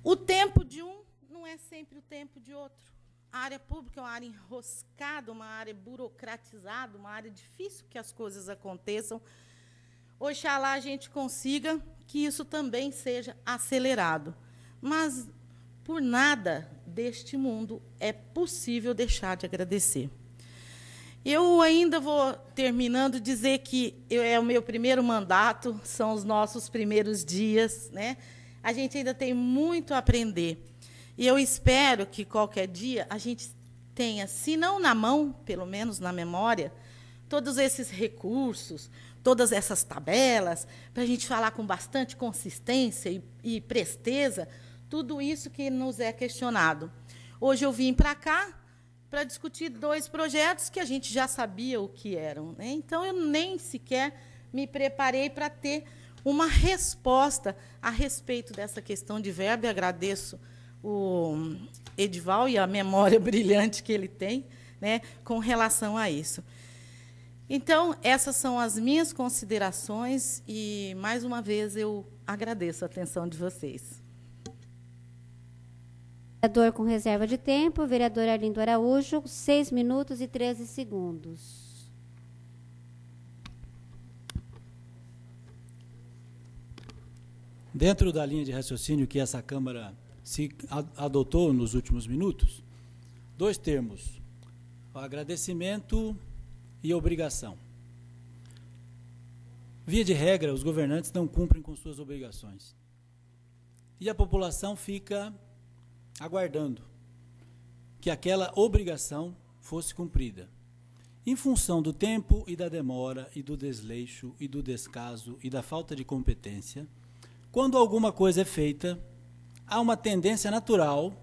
O tempo de um não é sempre o tempo de outro. A área pública é uma área enroscada, uma área burocratizada, uma área difícil que as coisas aconteçam. Oxalá a gente consiga que isso também seja acelerado. Mas, por nada deste mundo, é possível deixar de agradecer. Eu ainda vou, terminando, dizer que é o meu primeiro mandato, são os nossos primeiros dias, né? A gente ainda tem muito a aprender. E eu espero que, qualquer dia, a gente tenha, se não na mão, pelo menos na memória, todos esses recursos, todas essas tabelas, para a gente falar com bastante consistência e presteza, tudo isso que nos é questionado. Hoje eu vim para cá para discutir 2 projetos que a gente já sabia o que eram, né? Então, eu nem sequer me preparei para ter uma resposta a respeito dessa questão de verba, e agradeço o Edival e a memória brilhante que ele tem, né, com relação a isso. Então, essas são as minhas considerações e, mais uma vez, eu agradeço a atenção de vocês. Vereador com reserva de tempo, vereador Arlindo Araújo, 6 minutos e 13 segundos. Dentro da linha de raciocínio que essa Câmara se adotou nos últimos minutos, 2 termos, o agradecimento e obrigação. Via de regra, os governantes não cumprem com suas obrigações. E a população fica aguardando que aquela obrigação fosse cumprida. Em função do tempo e da demora, e do desleixo, e do descaso, e da falta de competência, quando alguma coisa é feita, há uma tendência natural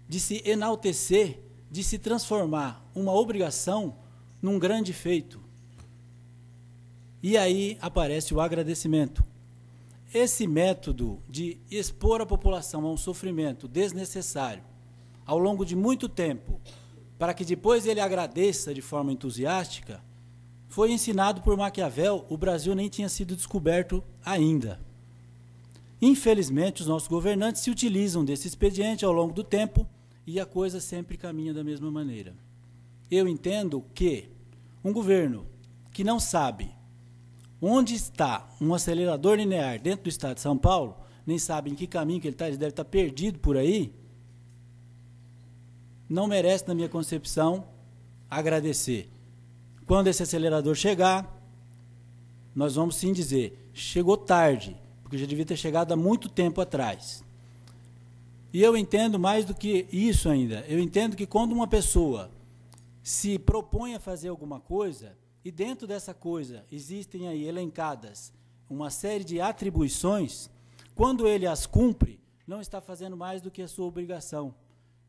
de se enaltecer, de se transformar uma obrigação num grande feito. E aí aparece o agradecimento. Esse método de expor a população a um sofrimento desnecessário, ao longo de muito tempo, para que depois ele agradeça de forma entusiástica, foi ensinado por Maquiavel. O Brasil nem tinha sido descoberto ainda. Infelizmente, os nossos governantes se utilizam desse expediente ao longo do tempo e a coisa sempre caminha da mesma maneira. Eu entendo que um governo que não sabe onde está um acelerador linear dentro do estado de São Paulo, nem sabe em que caminho que ele está, ele deve estar perdido por aí, não merece, na minha concepção, agradecer. Quando esse acelerador chegar, nós vamos sim dizer, chegou tarde, porque já devia ter chegado há muito tempo atrás. E eu entendo mais do que isso ainda. Eu entendo que quando uma pessoa se propõe a fazer alguma coisa, e dentro dessa coisa existem aí elencadas uma série de atribuições, quando ele as cumpre, não está fazendo mais do que a sua obrigação.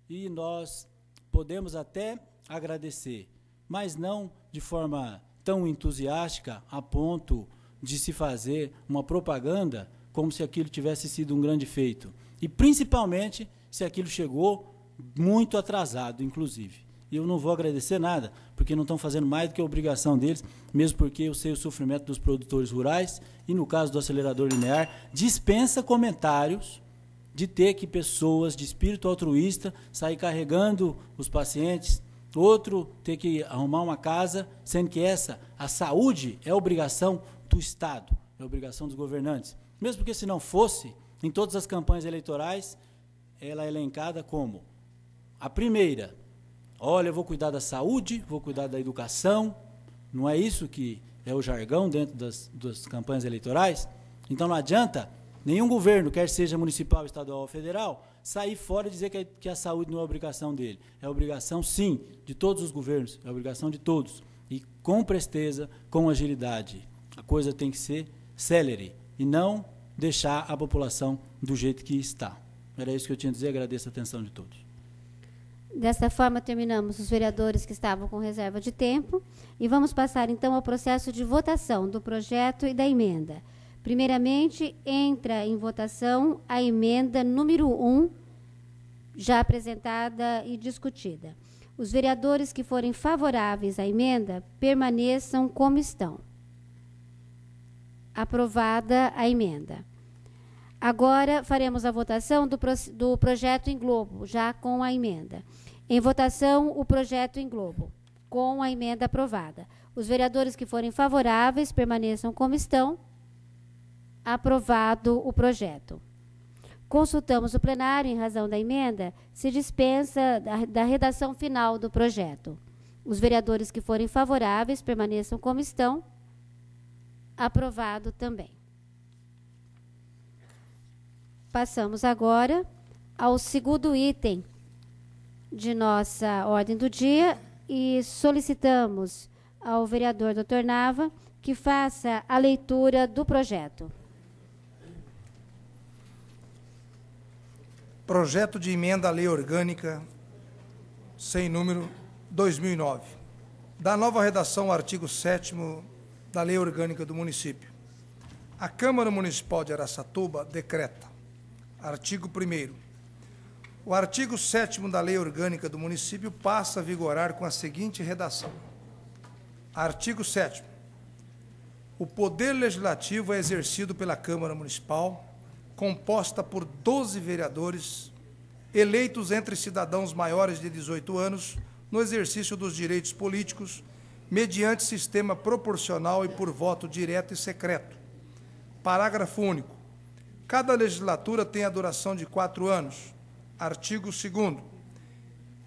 E nós podemos até agradecer, mas não de forma tão entusiástica a ponto de se fazer uma propaganda como se aquilo tivesse sido um grande feito. E, principalmente, se aquilo chegou muito atrasado, inclusive. E eu não vou agradecer nada, porque não estão fazendo mais do que a obrigação deles, mesmo porque eu sei o sofrimento dos produtores rurais, e no caso do acelerador linear, dispensa comentários de ter que pessoas de espírito altruísta sair carregando os pacientes, outro ter que arrumar uma casa, sendo que a saúde é obrigação do Estado, é obrigação dos governantes. Mesmo porque, se não fosse, em todas as campanhas eleitorais, ela é elencada como a primeira. Olha, eu vou cuidar da saúde, vou cuidar da educação. Não é isso que é o jargão dentro das campanhas eleitorais? Então não adianta nenhum governo, quer seja municipal, estadual ou federal, sair fora e dizer que a saúde não é obrigação dele. É obrigação, sim, de todos os governos, é obrigação de todos. E com presteza, com agilidade. A coisa tem que ser célere e não deixar a população do jeito que está. Era isso que eu tinha a dizer, agradeço a atenção de todos. Dessa forma, terminamos os vereadores que estavam com reserva de tempo e vamos passar, então, ao processo de votação do projeto e da emenda. Primeiramente, entra em votação a emenda número 1, já apresentada e discutida. Os vereadores que forem favoráveis à emenda permaneçam como estão. Aprovada a emenda. Agora faremos a votação do projeto em globo, já com a emenda. Em votação, o projeto em globo, com a emenda aprovada. Os vereadores que forem favoráveis permaneçam como estão. Aprovado o projeto. Consultamos o plenário em razão da emenda, se dispensa da redação final do projeto. Os vereadores que forem favoráveis permaneçam como estão. Aprovado também. Passamos agora ao segundo item de nossa ordem do dia e solicitamos ao vereador Dr. Nava que faça a leitura do projeto. Projeto de emenda à Lei Orgânica, sem número, 2009. Da nova redação, artigo 7º da Lei Orgânica do Município. A Câmara Municipal de Araçatuba decreta. Artigo 1º. O artigo 7º da Lei Orgânica do Município passa a vigorar com a seguinte redação. Artigo 7º. O Poder Legislativo é exercido pela Câmara Municipal, composta por 12 vereadores, eleitos entre cidadãos maiores de 18 anos, no exercício dos direitos políticos, mediante sistema proporcional e por voto direto e secreto. Parágrafo único. Cada legislatura tem a duração de 4 anos. Artigo 2º.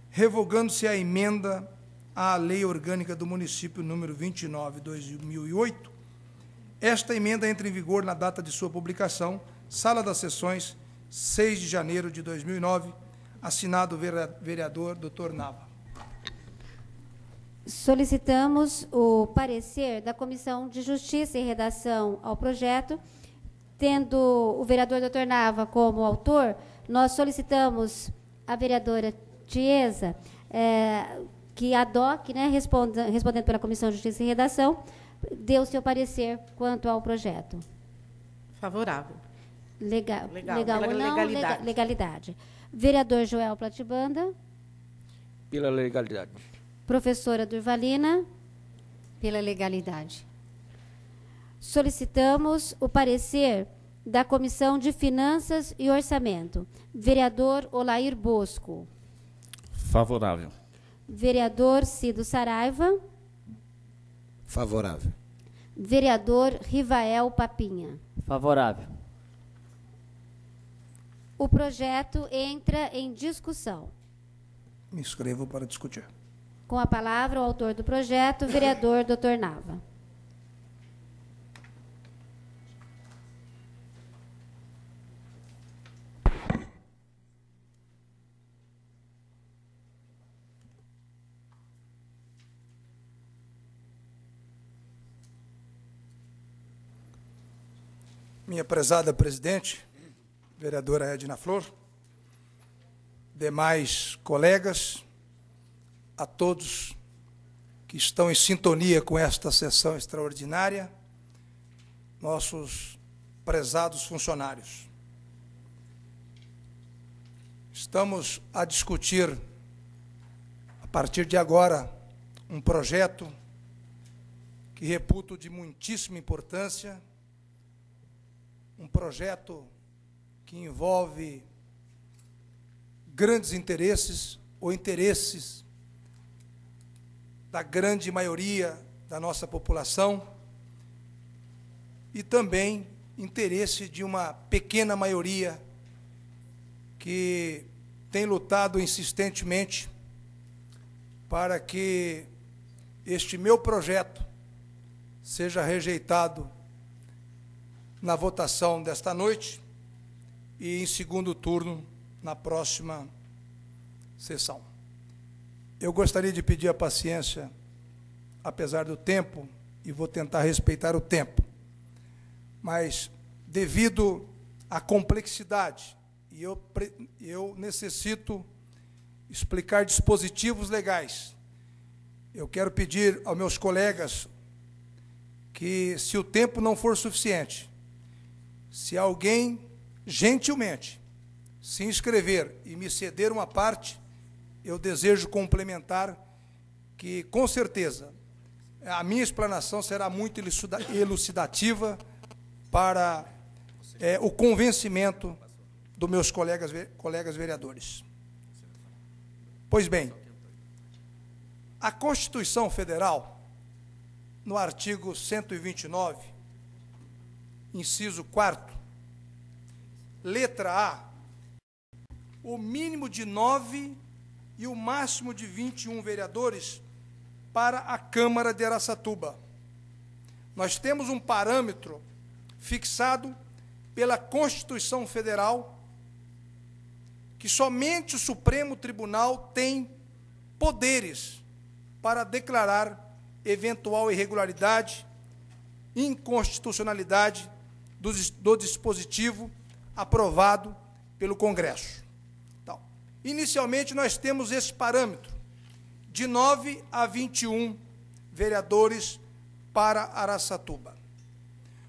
Revogando-se a emenda à Lei Orgânica do Município número 29/2008, esta emenda entra em vigor na data de sua publicação, Sala das Sessões, 6 de janeiro de 2009, assinado o vereador Dr. Nava. Solicitamos o parecer da Comissão de Justiça e Redação ao projeto. Tendo o vereador Dr. Nava como autor, nós solicitamos a vereadora Tiesa, que ADOC, né, respondendo pela Comissão de Justiça e Redação, dê o seu parecer quanto ao projeto. Favorável. Legal Pela ou não? legalidade. Legalidade. Vereador Joel Platibanda. Pela legalidade. Professora Durvalina. Pela legalidade. Solicitamos o parecer da Comissão de Finanças e Orçamento. Vereador Olair Bosco. Favorável. Vereador Cido Saraiva. Favorável. Vereador Rivael Papinha. Favorável. O projeto entra em discussão. Me inscrevo para discutir. Com a palavra, o autor do projeto, vereador Dr. Nava. Minha prezada presidente, vereadora Edna Flor, demais colegas, a todos que estão em sintonia com esta sessão extraordinária, nossos prezados funcionários. Estamos a discutir, a partir de agora, um projeto que reputo de muitíssima importância, um projeto que envolve grandes interesses ou interesses da grande maioria da nossa população e também interesse de uma pequena maioria que tem lutado insistentemente para que este meu projeto seja rejeitado na votação desta noite e em segundo turno na próxima sessão. Eu gostaria de pedir a paciência, apesar do tempo, e vou tentar respeitar o tempo, mas devido à complexidade, e eu necessito explicar dispositivos legais, eu quero pedir aos meus colegas que, se o tempo não for suficiente, se alguém, gentilmente, se inscrever e me ceder uma parte, eu desejo complementar que, com certeza, a minha explanação será muito elucidativa para o convencimento dos meus colegas vereadores. Pois bem, a Constituição Federal, no artigo 129, inciso 4º, letra A, o mínimo de 9 e o máximo de 21 vereadores para a Câmara de Araçatuba. Nós temos um parâmetro fixado pela Constituição Federal que somente o Supremo Tribunal tem poderes para declarar eventual irregularidade, inconstitucionalidade do dispositivo aprovado pelo Congresso. Então, inicialmente, nós temos esse parâmetro de 9 a 21 vereadores para Araçatuba.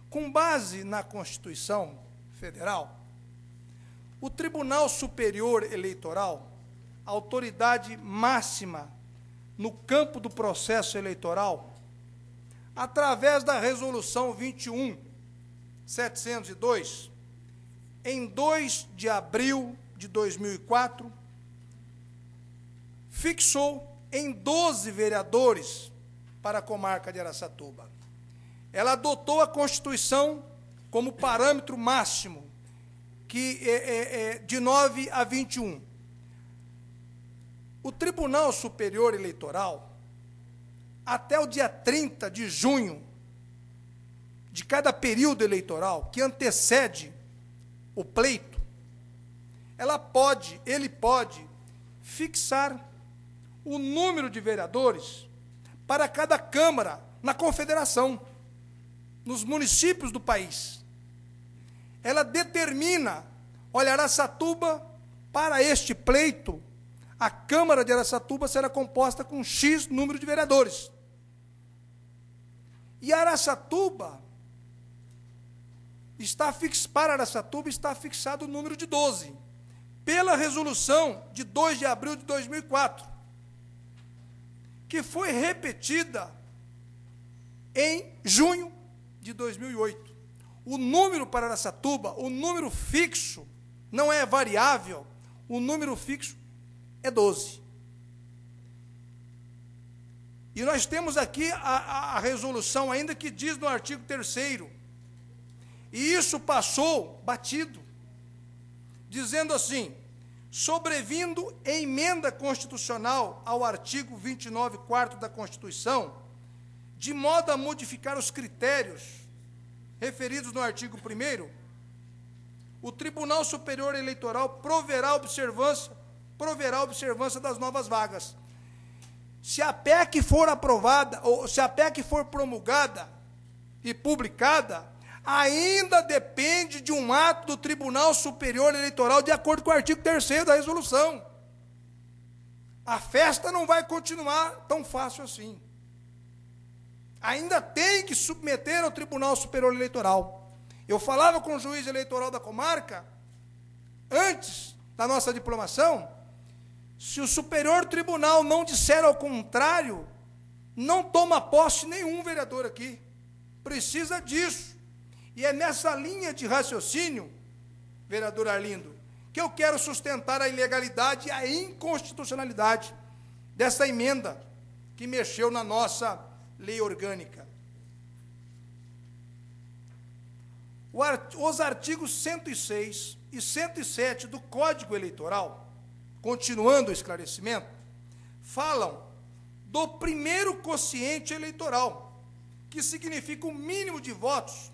Com base na Constituição Federal, o Tribunal Superior Eleitoral, autoridade máxima no campo do processo eleitoral, através da Resolução 21.702, em 2 de abril de 2004, fixou em 12 vereadores para a comarca de Araçatuba. Ela adotou a Constituição como parâmetro máximo, que de 9 a 21. O Tribunal Superior Eleitoral, até o dia 30 de junho de cada período eleitoral que antecede o pleito, ele pode fixar o número de vereadores para cada Câmara na Confederação, nos municípios do país. Ela determina, olha, Araçatuba, para este pleito, a Câmara de Araçatuba será composta com X número de vereadores. E Araçatuba para Araçatuba está fixado o número de 12, pela resolução de 2 de abril de 2004, que foi repetida em junho de 2008. O número para Araçatuba, o número fixo, não é variável, o número fixo é 12. E nós temos aqui a resolução ainda que diz no artigo 3º, e isso passou batido, dizendo assim: sobrevindo emenda constitucional ao artigo 29, 4º da Constituição, de modo a modificar os critérios referidos no artigo 1º, o Tribunal Superior Eleitoral proverá observância das novas vagas. Se a PEC for aprovada, ou se a PEC for promulgada e publicada, ainda depende de um ato do Tribunal Superior Eleitoral, de acordo com o artigo 3º da resolução. A festa não vai continuar tão fácil assim. Ainda tem que submeter ao Tribunal Superior Eleitoral. Eu falava com o juiz eleitoral da comarca, antes da nossa diplomação, se o Superior Tribunal não disser ao contrário, não toma posse nenhum vereador aqui. Precisa disso. E é nessa linha de raciocínio, vereador Arlindo, que eu quero sustentar a ilegalidade e a inconstitucionalidade dessa emenda que mexeu na nossa lei orgânica. Os artigos 106 e 107 do Código Eleitoral, continuando o esclarecimento, falam do primeiro quociente eleitoral, que significa o mínimo de votos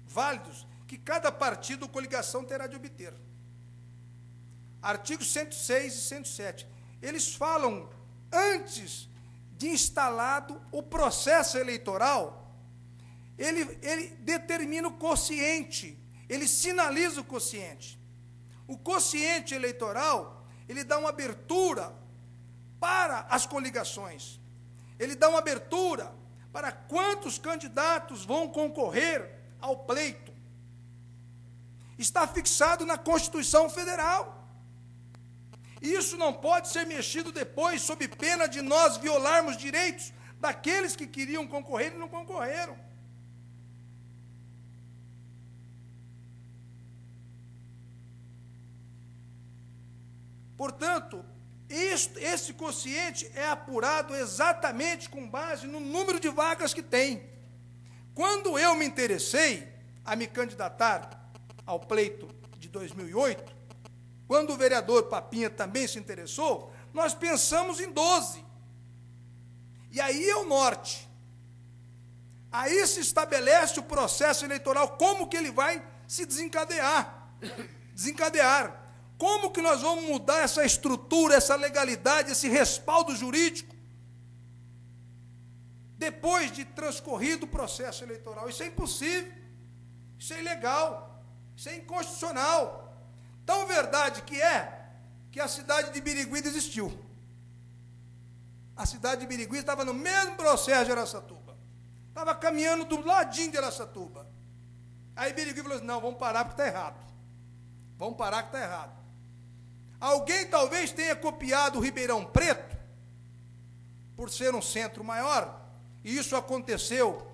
válidos que cada partido ou coligação terá de obter. Artigos 106 e 107. Eles falam, antes de instalado o processo eleitoral, ele determina o quociente, ele sinaliza o quociente. O quociente eleitoral, ele dá uma abertura para as coligações, ele dá uma abertura para quantos candidatos vão concorrer ao pleito. Está fixado na Constituição Federal. Isso não pode ser mexido depois, sob pena de nós violarmos direitos daqueles que queriam concorrer e não concorreram. Portanto, esse quociente é apurado exatamente com base no número de vagas que tem. Quando eu me interessei a me candidatar ao pleito de 2008, quando o vereador Papinha também se interessou, nós pensamos em 12. E aí é o norte. Aí se estabelece o processo eleitoral, como que ele vai se desencadear. Como que nós vamos mudar essa estrutura, essa legalidade, esse respaldo jurídico, depois de transcorrido o processo eleitoral? Isso é impossível, isso é ilegal, isso é inconstitucional. Tão verdade que a cidade de Birigui desistiu. A cidade de Birigui estava no mesmo processo de Araçatuba. Estava caminhando do ladinho de Araçatuba. Aí Birigui falou assim: não, vamos parar porque está errado. Vamos parar que está errado. Alguém talvez tenha copiado o Ribeirão Preto, por ser um centro maior, e isso aconteceu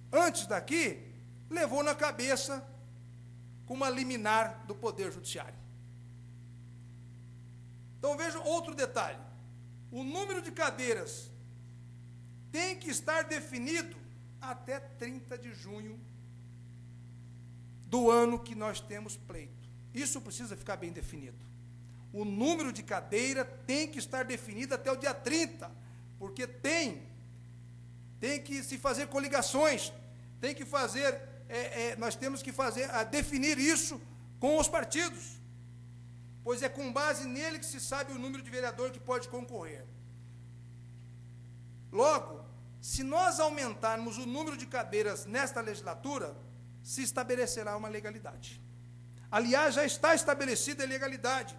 antes daqui, levou na cabeça com uma liminar do Poder Judiciário. Então veja outro detalhe: o número de cadeiras tem que estar definido até 30 de junho do ano que nós temos pleito. Isso precisa ficar bem definido. O número de cadeira tem que estar definido até o dia 30, porque tem que se fazer coligações, tem que fazer, nós temos que definir isso com os partidos, pois é com base nele que se sabe o número de vereador que pode concorrer. Logo, se nós aumentarmos o número de cadeiras nesta legislatura, se estabelecerá uma legalidade. Aliás, já está estabelecida a legalidade.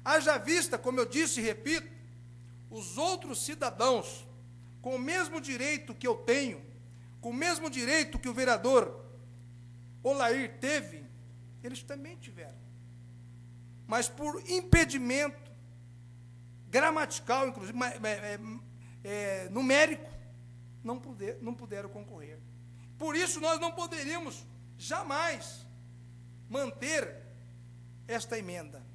Haja vista, como eu disse e repito, os outros cidadãos, com o mesmo direito que eu tenho, com o mesmo direito que o vereador Olair teve, eles também tiveram. Mas por impedimento gramatical, inclusive, numérico, não puderam concorrer. Por isso, nós não poderíamos jamais manter esta emenda.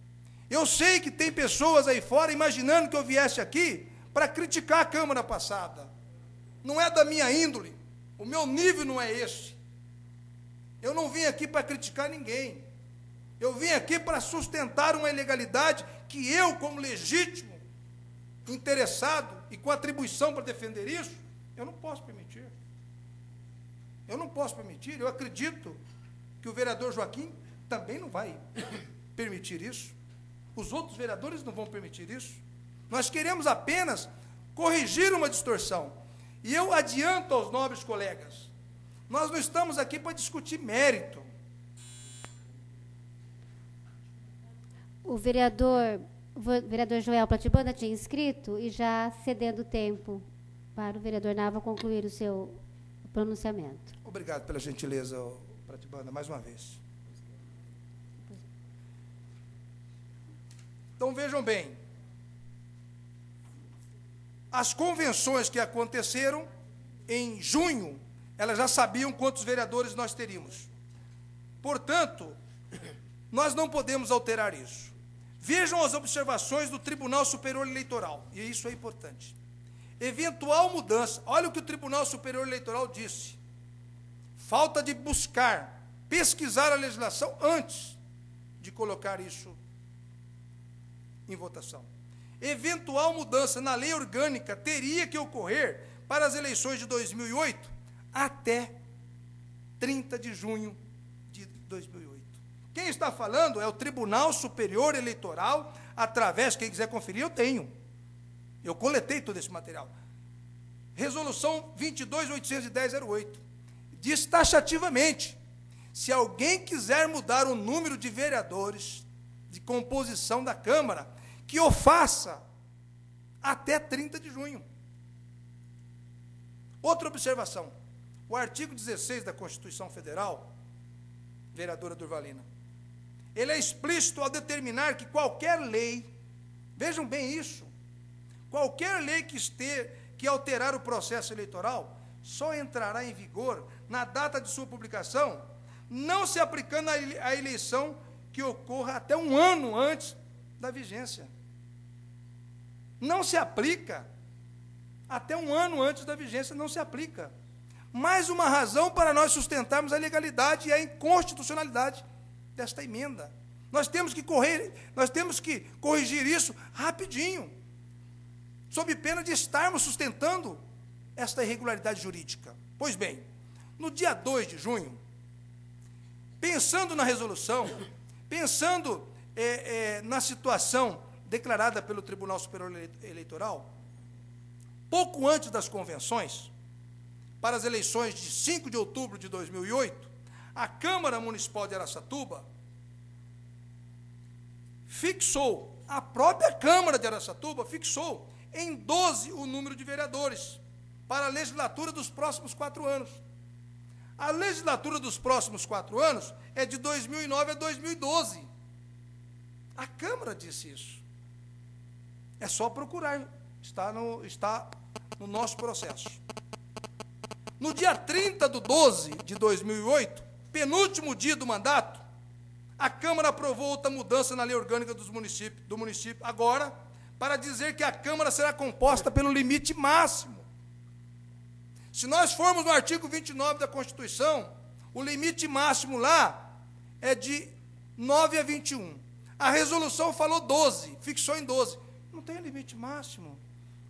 Eu sei que tem pessoas aí fora imaginando que eu viesse aqui para criticar a Câmara passada. não é da minha índole, o meu nível não é esse. Eu não vim aqui para criticar ninguém. Eu vim aqui para sustentar uma ilegalidade que eu, como legítimo, interessado e com atribuição para defender isso, eu não posso permitir. Eu não posso permitir. Eu acredito que o vereador Joaquim também não vai permitir isso. Os outros vereadores não vão permitir isso. Nós queremos apenas corrigir uma distorção. E eu adianto aos nobres colegas, nós não estamos aqui para discutir mérito. O vereador Joel Platibanda tinha inscrito e já cedendo tempo para o vereador Nava concluir o seu pronunciamento. Obrigado pela gentileza, Platibanda, mais uma vez. Então, vejam bem, as convenções que aconteceram em junho, elas já sabiam quantos vereadores nós teríamos. Portanto, nós não podemos alterar isso. Vejam as observações do Tribunal Superior Eleitoral, e isso é importante. Eventual mudança, olha o que o Tribunal Superior Eleitoral disse. Falta de buscar, pesquisar a legislação antes de colocar isso em votação. Eventual mudança na lei orgânica teria que ocorrer para as eleições de 2008 até 30 de junho de 2008. Quem está falando é o Tribunal Superior Eleitoral, através, quem quiser conferir, eu tenho. Eu coletei todo esse material. Resolução 22.810/08. Diz taxativamente, se alguém quiser mudar o número de vereadores de composição da Câmara, que o faça até 30 de junho. Outra observação, o artigo 16 da Constituição Federal, vereadora Durvalina, ele é explícito ao determinar que qualquer lei, vejam bem isso, qualquer lei que alterar o processo eleitoral, só entrará em vigor na data de sua publicação, não se aplicando à eleição que ocorra até um ano antes da vigência. Não se aplica, até um ano antes da vigência não se aplica. Mais uma razão para nós sustentarmos a legalidade e a inconstitucionalidade desta emenda. Nós temos que corrigir isso rapidinho, sob pena de estarmos sustentando esta irregularidade jurídica. Pois bem, no dia 2 de junho, pensando na resolução, pensando na situação declarada pelo Tribunal Superior Eleitoral, pouco antes das convenções, para as eleições de 5 de outubro de 2008, a Câmara Municipal de Araçatuba fixou, a própria Câmara de Araçatuba fixou em 12 o número de vereadores para a legislatura dos próximos 4 anos. A legislatura dos próximos 4 anos é de 2009 a 2012. A Câmara disse isso. É só procurar, está no nosso processo. No dia 30 de 12 de 2008, penúltimo dia do mandato, a Câmara aprovou outra mudança na lei orgânica do município, agora, para dizer que a Câmara será composta pelo limite máximo. Se nós formos no artigo 29 da Constituição, o limite máximo lá é de 9 a 21. A resolução falou 12, fixou em 12. Não tem limite máximo,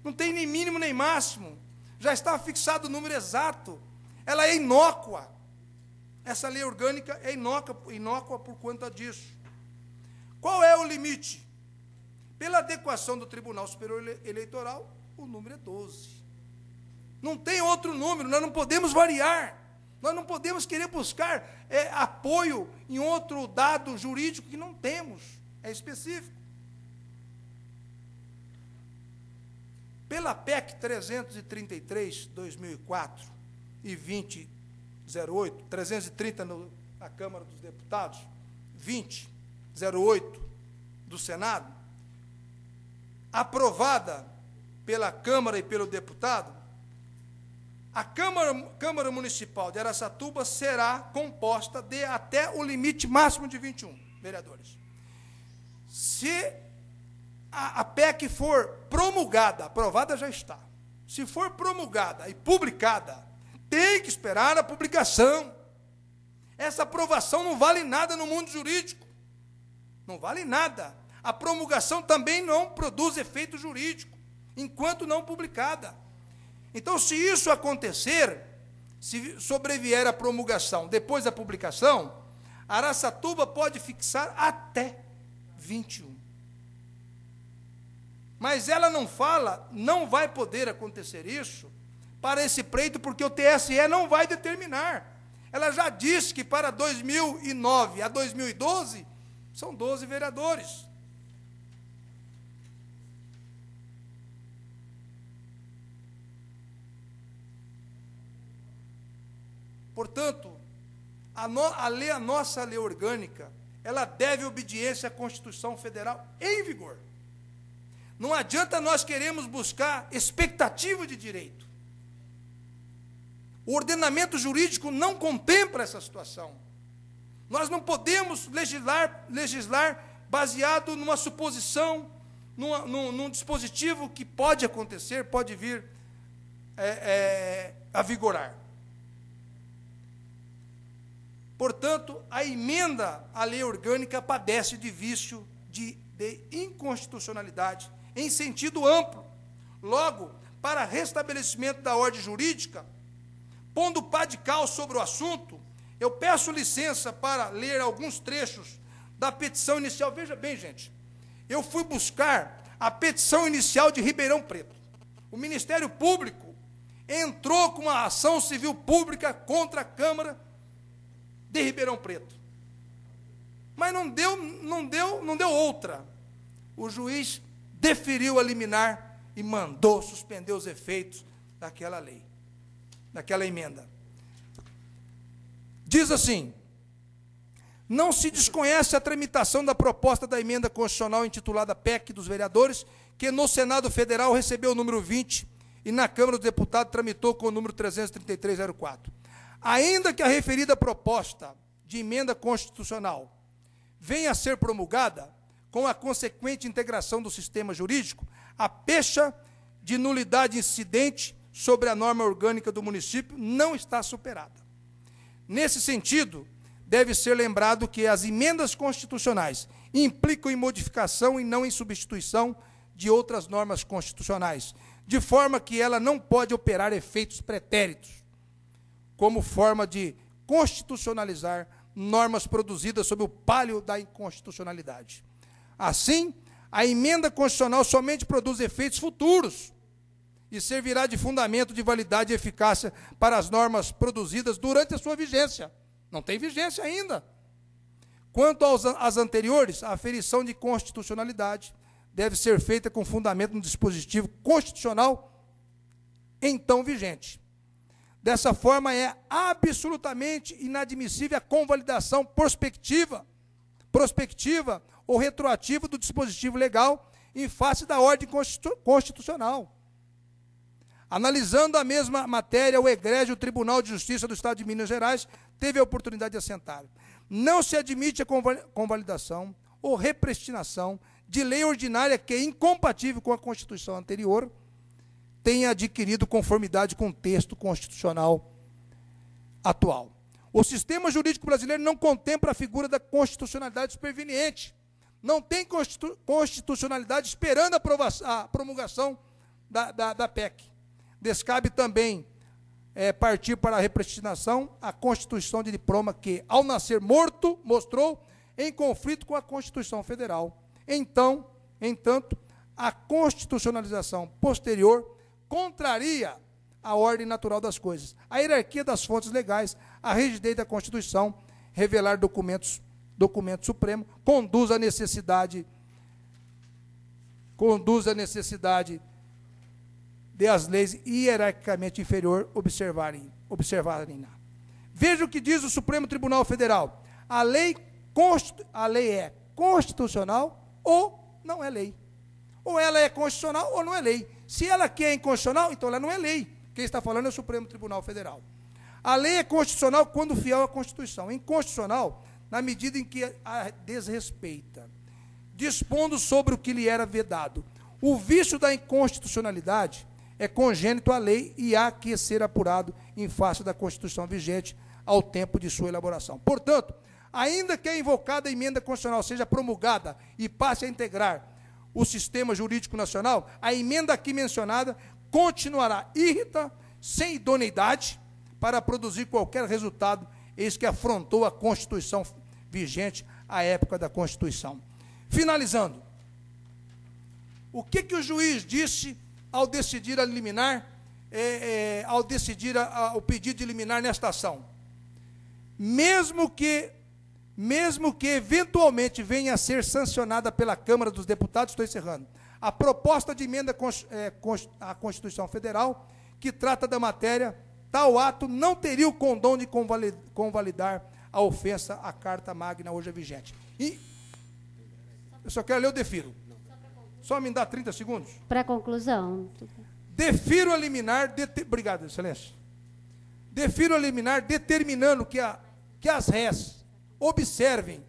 não tem nem mínimo nem máximo, já está fixado o número exato, ela é inócua, essa lei orgânica é inócua por conta disso. Qual é o limite? Pela adequação do Tribunal Superior Eleitoral, o número é 12. Não tem outro número, nós não podemos variar, nós não podemos querer buscar apoio em outro dado jurídico que não temos, é específico. Pela PEC 333, 2004 e 2008, 330 na Câmara dos Deputados, 2008 do Senado, aprovada pela Câmara e pelo deputado, a Câmara Municipal de Araçatuba será composta de até o limite máximo de 21 vereadores. Se a PEC for promulgada, aprovada já está, se for promulgada e publicada, tem que esperar a publicação. Essa aprovação não vale nada no mundo jurídico. Não vale nada. A promulgação também não produz efeito jurídico, enquanto não publicada. Então, se isso acontecer, se sobrevier a promulgação depois da publicação, Araçatuba pode fixar até 21. Mas ela não fala, não vai poder acontecer isso para esse pleito, porque o TSE não vai determinar. Ela já disse que para 2009 a 2012, são 12 vereadores. Portanto, a nossa lei orgânica, ela deve obediência à Constituição Federal em vigor. Não adianta nós queremos buscar expectativa de direito. O ordenamento jurídico não contempla essa situação. Nós não podemos legislar baseado numa suposição, num dispositivo que pode acontecer, pode vir a vigorar. Portanto, a emenda à lei orgânica padece de vício de inconstitucionalidade em sentido amplo. Logo, para restabelecimento da ordem jurídica, pondo pá de cal sobre o assunto, eu peço licença para ler alguns trechos da petição inicial. Veja bem, gente, eu fui buscar a petição inicial de Ribeirão Preto. O Ministério Público entrou com uma ação civil pública contra a Câmara de Ribeirão Preto. Mas não deu outra. O juiz deferiu a liminar e mandou suspender os efeitos daquela lei, daquela emenda. Diz assim: não se desconhece a tramitação da proposta da emenda constitucional intitulada PEC dos vereadores, que no Senado Federal recebeu o número 20 e na Câmara dos Deputados tramitou com o número 33304. Ainda que a referida proposta de emenda constitucional venha a ser promulgada, com a consequente integração do sistema jurídico, a pecha de nulidade incidente sobre a norma orgânica do município não está superada. Nesse sentido, deve ser lembrado que as emendas constitucionais implicam em modificação e não em substituição de outras normas constitucionais, de forma que ela não pode operar efeitos pretéritos, como forma de constitucionalizar normas produzidas sob o palio da inconstitucionalidade. Assim, a emenda constitucional somente produz efeitos futuros e servirá de fundamento de validade e eficácia para as normas produzidas durante a sua vigência. Não tem vigência ainda. Quanto às anteriores, a aferição de constitucionalidade deve ser feita com fundamento no dispositivo constitucional então vigente. Dessa forma, é absolutamente inadmissível a convalidação prospectiva ou retroativa do dispositivo legal em face da ordem constitucional. Analisando a mesma matéria, o egrégio Tribunal de Justiça do Estado de Minas Gerais teve a oportunidade de assentar. Não se admite a convalidação ou repristinação de lei ordinária que, incompatível com a Constituição anterior, tenha adquirido conformidade com o texto constitucional atual. O sistema jurídico brasileiro não contempla a figura da constitucionalidade superveniente. Não tem constitucionalidade esperando a promulgação da PEC. Descabe também partir para a repristinação a Constituição de diploma que, ao nascer morto, mostrou em conflito com a Constituição Federal. Entanto, a constitucionalização posterior contraria a ordem natural das coisas, a hierarquia das fontes legais, a rigidez da Constituição, revelar documento supremo, conduz à necessidade de as leis hierarquicamente inferior observarem-na. Veja o que diz o Supremo Tribunal Federal. A lei é constitucional ou não é lei. Ou ela é constitucional ou não é lei. Se ela aqui é inconstitucional, então ela não é lei. Quem está falando é o Supremo Tribunal Federal. A lei é constitucional quando fiel à Constituição. Inconstitucional na medida em que a desrespeita, dispondo sobre o que lhe era vedado. O vício da inconstitucionalidade é congênito à lei e há que ser apurado em face da Constituição vigente ao tempo de sua elaboração. Portanto, ainda que a invocada emenda constitucional seja promulgada e passe a integrar o sistema jurídico nacional, a emenda aqui mencionada continuará írrita, sem idoneidade, para produzir qualquer resultado, eis que afrontou a Constituição vigente à época da Constituição. Finalizando, o que o juiz disse ao decidir a liminar, ao decidir o pedido de liminar nesta ação? Mesmo que eventualmente venha a ser sancionada pela Câmara dos Deputados, estou encerrando, a proposta de emenda à Constituição Federal, que trata da matéria, tal ato não teria o condão de convalidar a ofensa à Carta Magna hoje vigente. E eu só quero ler o defiro. Só me dá 30 segundos. Para conclusão. Defiro a liminar, obrigado, excelência. Defiro a liminar determinando que as rés observem,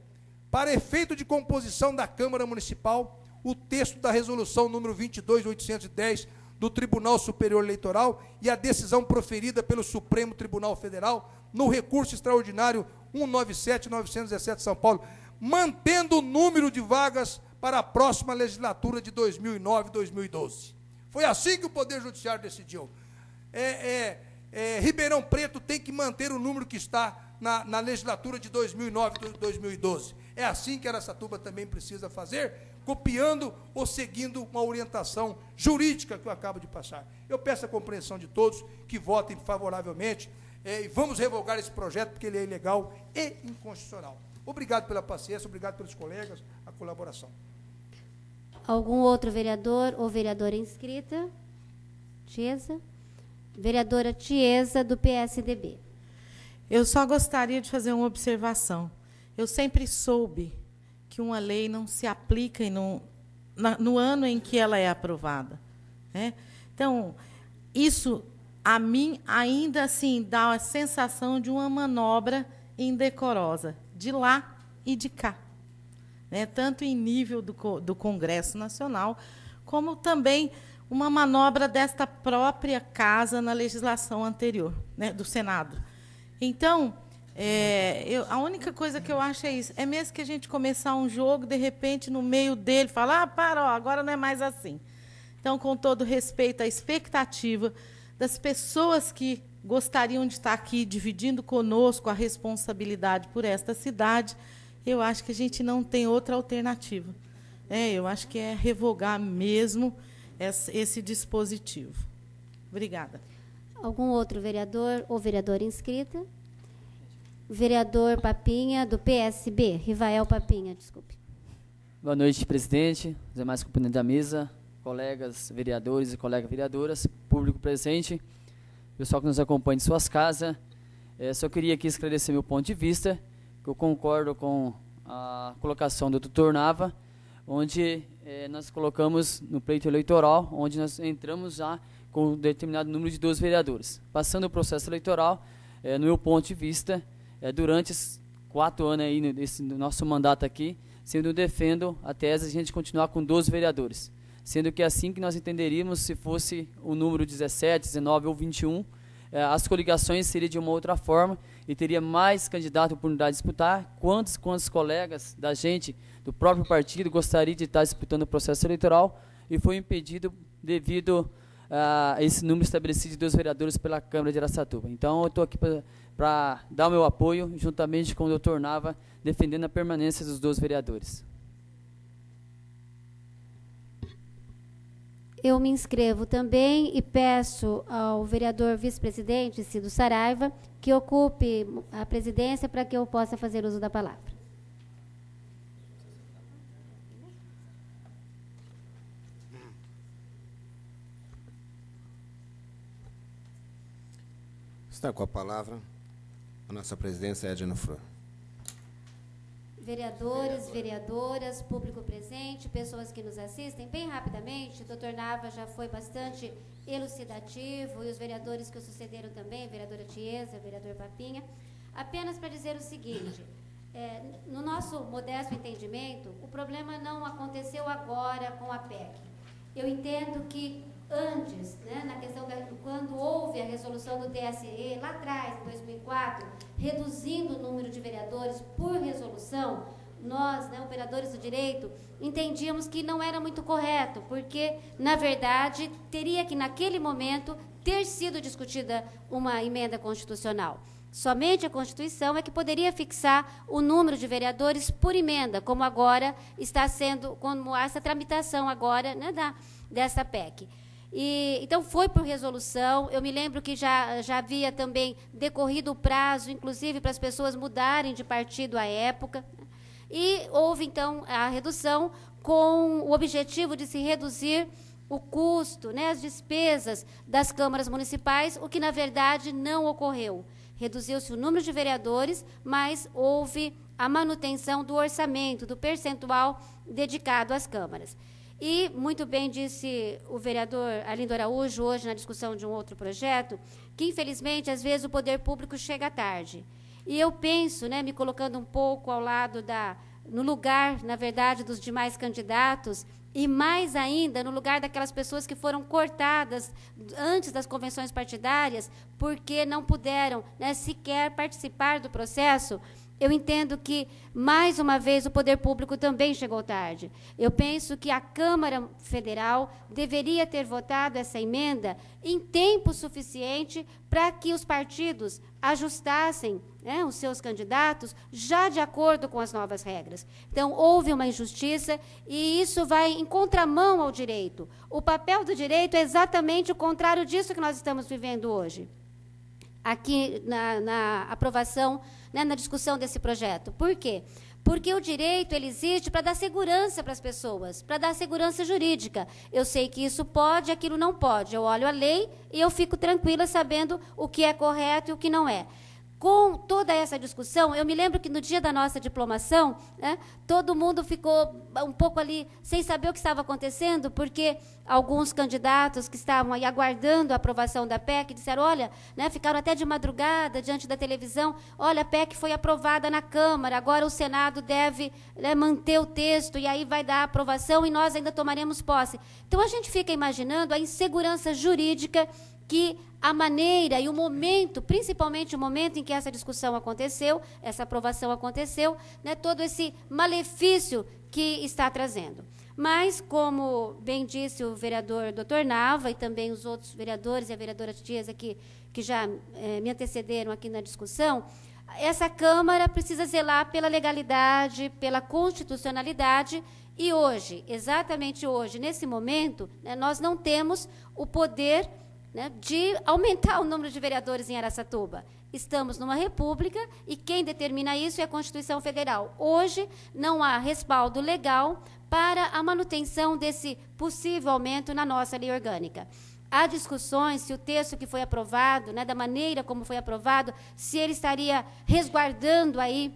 para efeito de composição da Câmara Municipal, o texto da resolução número 22.810 do Tribunal Superior Eleitoral e a decisão proferida pelo Supremo Tribunal Federal no recurso extraordinário 197.917 São Paulo, mantendo o número de vagas para a próxima legislatura de 2009-2012. Foi assim que o Poder Judiciário decidiu. Ribeirão Preto tem que manter o número que está na legislatura de 2009-2012. É assim que Araçatuba também precisa fazer, copiando ou seguindo uma orientação jurídica que eu acabo de passar. Eu peço a compreensão de todos que votem favoravelmente e vamos revogar esse projeto porque ele é ilegal e inconstitucional. Obrigado pela paciência, obrigado pelos colegas, a colaboração. Algum outro vereador ou vereadora inscrita? Tiesa? Vereadora Tiesa, do PSDB. Eu só gostaria de fazer uma observação. Eu sempre soube que uma lei não se aplica no ano em que ela é aprovada, né? Então, isso, a mim, ainda assim, dá a sensação de uma manobra indecorosa, de lá e de cá, né? Tanto em nível do Congresso Nacional, como também uma manobra desta própria casa na legislação anterior, né, do Senado. Então, a única coisa que eu acho é isso, é mesmo que a gente começar um jogo, de repente, no meio dele, falar, agora não é mais assim. Então, com todo respeito à expectativa das pessoas que gostariam de estar aqui dividindo conosco a responsabilidade por esta cidade, eu acho que a gente não tem outra alternativa. Eu acho que é revogar mesmo esse dispositivo. Obrigada. Algum outro vereador ou vereadora inscrita? Vereador Papinha, do PSB. Rivael Papinha, desculpe. Boa noite, presidente, os demais componentes da mesa, colegas vereadores e colegas vereadoras, público presente, pessoal que nos acompanha em suas casas. Só queria aqui esclarecer meu ponto de vista, que eu concordo com a colocação do doutor Nava, onde nós colocamos no pleito eleitoral, onde nós entramos já com um determinado número de 12 vereadores. Passando o processo eleitoral, no meu ponto de vista, durante esses 4 anos aí, no nosso mandato aqui, sendo defendo a tese de a gente continuar com 12 vereadores. Sendo que assim que nós entenderíamos, se fosse o número 17, 19 ou 21, as coligações seriam de uma outra forma e teria mais candidato a oportunidade de disputar. Quantos colegas da gente, do próprio partido, gostariam de estar disputando o processo eleitoral e foi impedido devido a esse número estabelecido de 12 vereadores pela Câmara de Araçatuba. Então, eu estou aqui para dar o meu apoio, juntamente com o doutor Nava, defendendo a permanência dos 12 vereadores. Eu me inscrevo também e peço ao vereador vice-presidente, Cido Saraiva, que ocupe a presidência para que eu possa fazer uso da palavra. Está com a palavra a nossa presidência, Edna Flor. Vereadores, vereadoras, público presente, pessoas que nos assistem, bem rapidamente, o doutor Nava já foi bastante elucidativo, e os vereadores que o sucederam também, vereadora Tiesa, vereador Papinha, apenas para dizer o seguinte, no nosso modesto entendimento, o problema não aconteceu agora com a PEC. Eu entendo que antes, né, na questão quando houve a resolução do TSE, lá atrás, em 2004, reduzindo o número de vereadores por resolução, nós, né, operadores do direito, entendíamos que não era muito correto, porque, na verdade, teria que, naquele momento, ter sido discutida uma emenda constitucional. Somente a Constituição é que poderia fixar o número de vereadores por emenda, como agora está sendo, como essa tramitação agora, né, dessa PEC. Então, foi por resolução. Eu me lembro que já havia também decorrido o prazo, inclusive, para as pessoas mudarem de partido à época. E houve, então, a redução com o objetivo de se reduzir o custo, né, as despesas das câmaras municipais, o que, na verdade, não ocorreu. Reduziu-se o número de vereadores, mas houve a manutenção do orçamento, do percentual dedicado às câmaras. E, muito bem disse o vereador Arlindo Araújo, hoje, na discussão de um outro projeto, que, infelizmente, às vezes o poder público chega tarde. E eu penso, né, me colocando um pouco ao lado no lugar, na verdade, dos demais candidatos, e mais ainda no lugar daquelas pessoas que foram cortadas antes das convenções partidárias, porque não puderam, né, sequer participar do processo. Eu entendo que, mais uma vez, o poder público também chegou tarde. Eu penso que a Câmara Federal deveria ter votado essa emenda em tempo suficiente para que os partidos ajustassem, né, os seus candidatos já de acordo com as novas regras. Então, houve uma injustiça e isso vai em contramão ao direito. O papel do direito é exatamente o contrário disso que nós estamos vivendo hoje, aqui na aprovação, né, na discussão desse projeto. Por quê? Porque o direito ele existe para dar segurança para as pessoas, para dar segurança jurídica. Eu sei que isso pode, aquilo não pode. Eu olho a lei e eu fico tranquila sabendo o que é correto e o que não é. Com toda essa discussão, eu me lembro que no dia da nossa diplomação, né, todo mundo ficou um pouco ali sem saber o que estava acontecendo, porque alguns candidatos que estavam aí aguardando a aprovação da PEC disseram, olha, né, ficaram até de madrugada diante da televisão, olha, a PEC foi aprovada na Câmara, agora o Senado deve, né, manter o texto e aí vai dar a aprovação e nós ainda tomaremos posse. Então, a gente fica imaginando a insegurança jurídica que a maneira e o momento, principalmente o momento em que essa discussão aconteceu, essa aprovação aconteceu, né, todo esse malefício que está trazendo. Mas, como bem disse o vereador Dr. Nava e também os outros vereadores e a vereadora Tias aqui, que já me antecederam aqui na discussão, essa Câmara precisa zelar pela legalidade, pela constitucionalidade, e hoje, exatamente hoje, nesse momento, né, nós não temos o poder, né, de aumentar o número de vereadores em Araçatuba. Estamos numa república e quem determina isso é a Constituição Federal. Hoje não há respaldo legal para a manutenção desse possível aumento na nossa lei orgânica. Há discussões se o texto que foi aprovado, né, da maneira como foi aprovado, se ele estaria resguardando aí,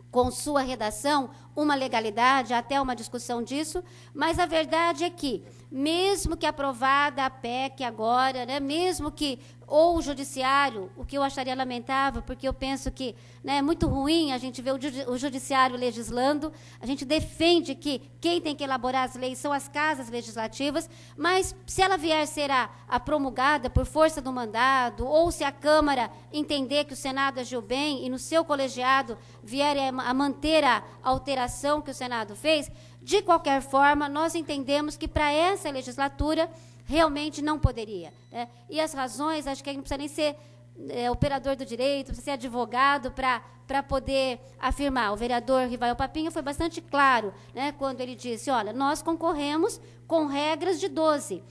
com sua redação, uma legalidade, até uma discussão disso, mas a verdade é que, mesmo que aprovada a PEC agora, né, mesmo que, ou o judiciário, o que eu acharia lamentável, porque eu penso que, né, é muito ruim a gente ver o judiciário legislando, a gente defende que quem tem que elaborar as leis são as casas legislativas, mas se ela vier ser a promulgada por força do mandado, ou se a Câmara entender que o Senado agiu bem e no seu colegiado vier a manter a alteração que o Senado fez, de qualquer forma, nós entendemos que para essa legislatura realmente não poderia, né? E as razões, acho que a gente não precisa nem ser operador do direito, precisa ser advogado para poder afirmar. O vereador Rivael Papinha foi bastante claro, né, quando ele disse, olha, nós concorremos com regras de 12,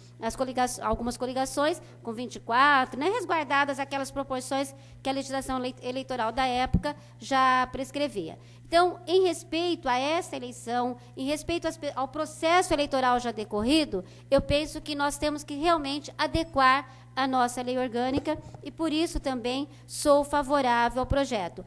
algumas coligações com 24, né, resguardadas aquelas proporções que a legislação eleitoral da época já prescrevia. Então, em respeito a essa eleição, em respeito ao processo eleitoral já decorrido, eu penso que nós temos que realmente adequar a nossa lei orgânica e, por isso, também sou favorável ao projeto.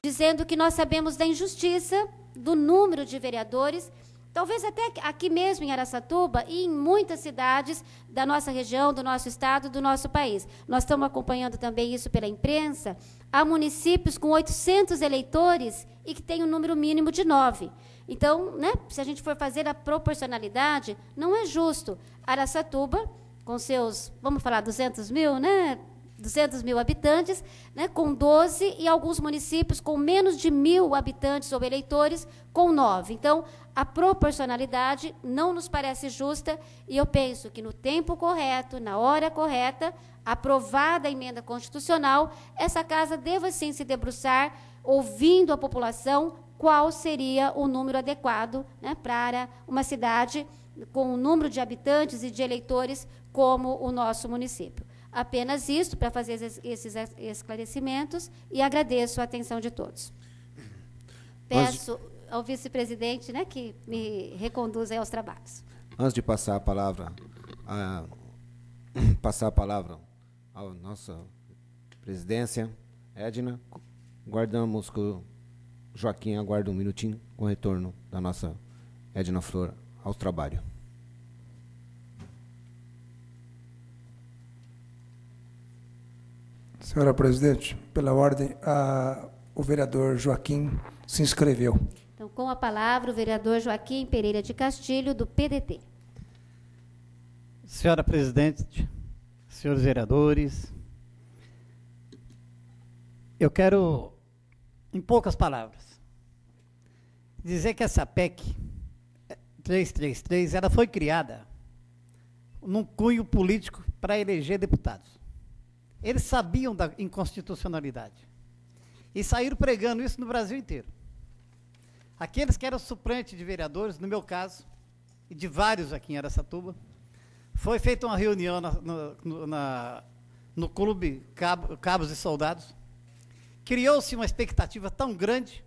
Dizendo que nós sabemos da injustiça do número de vereadores, talvez até aqui mesmo em Araçatuba e em muitas cidades da nossa região, do nosso estado, do nosso país. Nós estamos acompanhando também isso pela imprensa. Há municípios com 800 eleitores e que tem um número mínimo de 9. Então, né, se a gente for fazer a proporcionalidade, não é justo. Araçatuba, com seus, vamos falar, 200 mil, né, 200 mil habitantes, né, com 12, e alguns municípios com menos de 1.000 habitantes ou eleitores, com 9. Então, a proporcionalidade não nos parece justa, e eu penso que no tempo correto, na hora correta, aprovada a emenda constitucional, essa casa deva sim se debruçar, ouvindo a população, qual seria o número adequado, né, para uma cidade com o número de habitantes e de eleitores como o nosso município. Apenas isso, para fazer esses esclarecimentos, e agradeço a atenção de todos. Peço ao vice-presidente, né, que me reconduza aos trabalhos. Antes de passar a palavra à nossa presidência, Edna, guardamos que o Joaquim aguarda um minutinho com o retorno da nossa Edna Flor ao trabalho. Senhora presidente, pela ordem, o vereador Joaquim se inscreveu. Então, com a palavra, o vereador Joaquim Pereira de Castilho, do PDT. Senhora presidente, senhores vereadores, eu quero, em poucas palavras, dizer que essa PEC 333, ela foi criada num cunho político para eleger deputados. Eles sabiam da inconstitucionalidade e saíram pregando isso no Brasil inteiro. Aqueles que eram suplentes de vereadores, no meu caso, e de vários aqui em Araçatuba, foi feita uma reunião no Clube Cabos e Soldados. Criou-se uma expectativa tão grande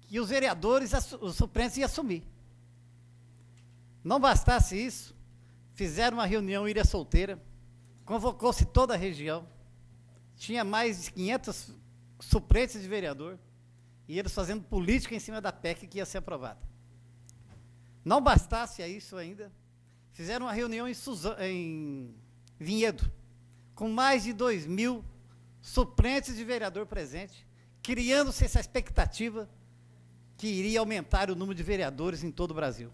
que os vereadores, os suplentes, iam assumir. Não bastasse isso, fizeram uma reunião Ilha Solteira, convocou-se toda a região, tinha mais de 500 suplentes de vereador, e eles fazendo política em cima da PEC que ia ser aprovada. Não bastasse a isso ainda, fizeram uma reunião em Vinhedo, com mais de 2.000 suplentes de vereador presente, criando-se essa expectativa que iria aumentar o número de vereadores em todo o Brasil.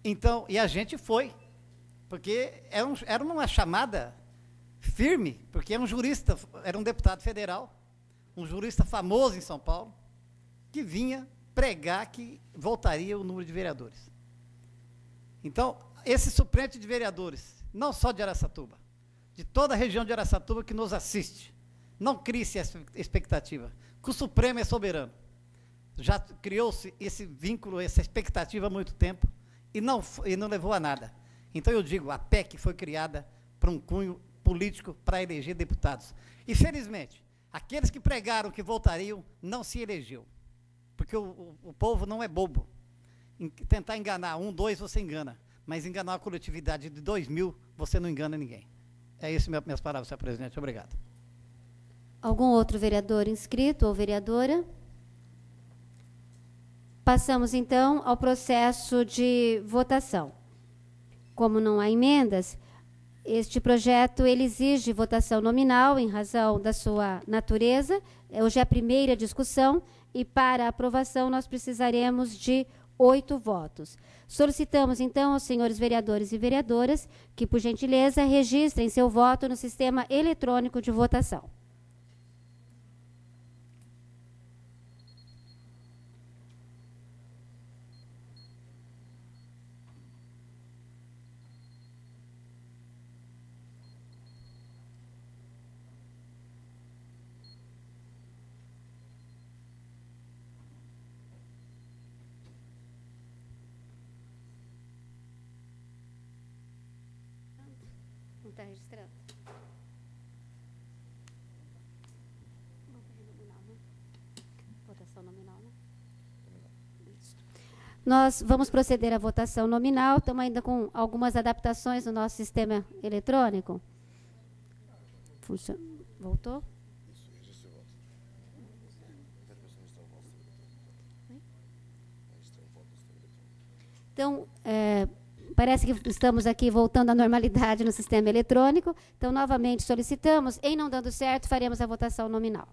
Então, e a gente foi, porque era uma chamada firme, porque era um jurista, era um deputado federal, um jurista famoso em São Paulo, que vinha pregar que voltaria o número de vereadores. Então, esse suplente de vereadores, não só de Araçatuba, de toda a região de Araçatuba que nos assiste, não crie-se essa expectativa, que o Supremo é soberano. Já criou-se esse vínculo, essa expectativa há muito tempo, e não levou a nada. Então, eu digo, a PEC foi criada para um cunho político para eleger deputados. E, felizmente, aqueles que pregaram que voltariam não se elegeu. Porque o povo não é bobo. Tentar enganar 1, 2, você engana. Mas enganar a coletividade de 2.000, você não engana ninguém. É isso minhas palavras, senhor presidente. Obrigado. Algum outro vereador inscrito ou vereadora? Passamos, então, ao processo de votação. Como não há emendas, este projeto ele exige votação nominal em razão da sua natureza. Hoje é a primeira discussão e, para aprovação, nós precisaremos de 8 votos. Solicitamos, então, aos senhores vereadores e vereadoras que, por gentileza, registrem seu voto no sistema eletrônico de votação. Não está registrando? Votação nominal, né? Isso. Nós vamos proceder à votação nominal. Estamos ainda com algumas adaptações no nosso sistema eletrônico. Voltou? Então, parece que estamos aqui voltando à normalidade no sistema eletrônico. Então, novamente solicitamos. Em não dando certo, faremos a votação nominal.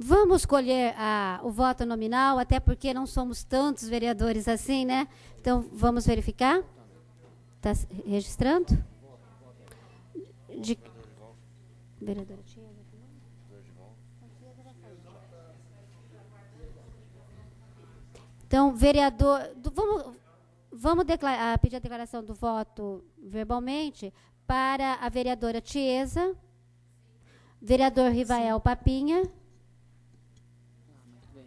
Vamos escolher o voto nominal, até porque não somos tantos vereadores assim, né? Então, vamos verificar. Está registrando? Vereadora Tiesa. Então, vereador... Vamos pedir a declaração do voto verbalmente para a vereadora Tiesa, vereador Rivael Papinha.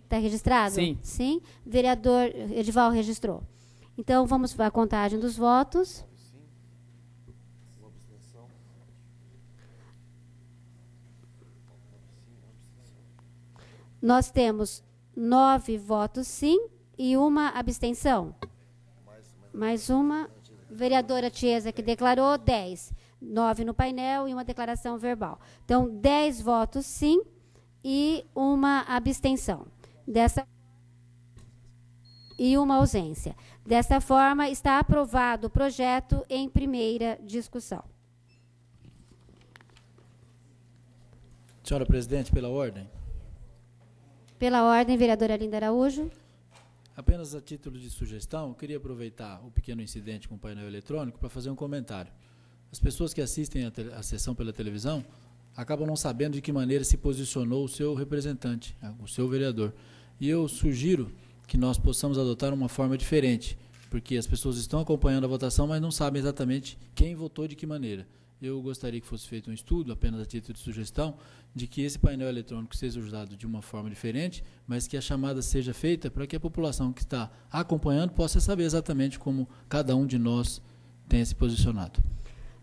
Está registrado? Sim. Sim. Vereador Edival registrou. Então, vamos para a contagem dos votos. Nós temos 9 votos sim e uma abstenção. Mais uma. Vereadora Tiesa, que declarou 10. 9 no painel e uma declaração verbal. Então, 10 votos sim e uma abstenção. E uma ausência. Dessa forma, está aprovado o projeto em primeira discussão. Senhora presidente, pela ordem. Pela ordem, vereadora Arlinda Araújo. Apenas a título de sugestão, eu queria aproveitar o pequeno incidente com o painel eletrônico para fazer um comentário. As pessoas que assistem a sessão pela televisão acabam não sabendo de que maneira se posicionou o seu representante, o seu vereador. E eu sugiro que nós possamos adotar uma forma diferente, porque as pessoas estão acompanhando a votação, mas não sabem exatamente quem votou de que maneira. Eu gostaria que fosse feito um estudo, apenas a título de sugestão, de que esse painel eletrônico seja usado de uma forma diferente, mas que a chamada seja feita para que a população que está acompanhando possa saber exatamente como cada um de nós tenha se posicionado.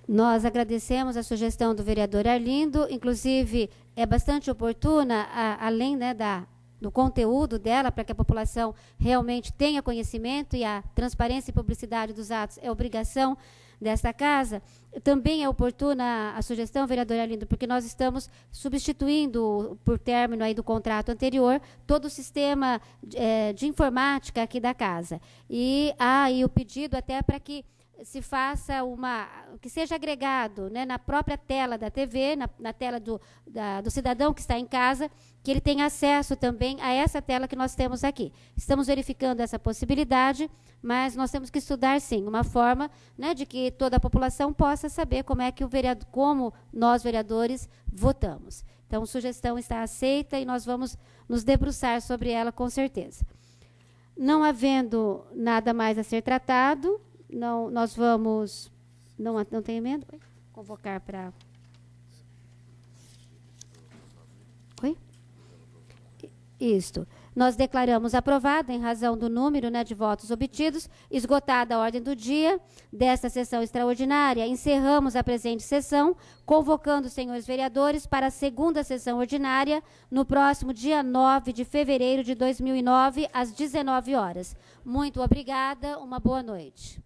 Nós agradecemos a sugestão do vereador Arlindo, inclusive é bastante oportuna, além, né, do conteúdo dela, para que a população realmente tenha conhecimento, e a transparência e publicidade dos atos é obrigação desta casa. Também é oportuna a sugestão, vereador Arlindo, porque nós estamos substituindo, por término aí do contrato anterior, todo o sistema de informática aqui da casa. E há aí o pedido até para que se faça que seja agregado, né, na própria tela da TV, na tela do cidadão que está em casa, que ele tenha acesso também a essa tela que nós temos aqui. Estamos verificando essa possibilidade, mas nós temos que estudar, sim, uma forma, né, de que toda a população possa saber como nós, vereadores, votamos. Então, a sugestão está aceita e nós vamos nos debruçar sobre ela, com certeza. Não havendo nada mais a ser tratado, nós vamos... Não tem emenda? Convocar para... Oi? Isto. Nós declaramos aprovada, em razão do número, né, de votos obtidos, esgotada a ordem do dia desta sessão extraordinária. Encerramos a presente sessão, convocando os senhores vereadores para a segunda sessão ordinária, no próximo dia 9 de fevereiro de 2009, às 19 horas. Muito obrigada, uma boa noite.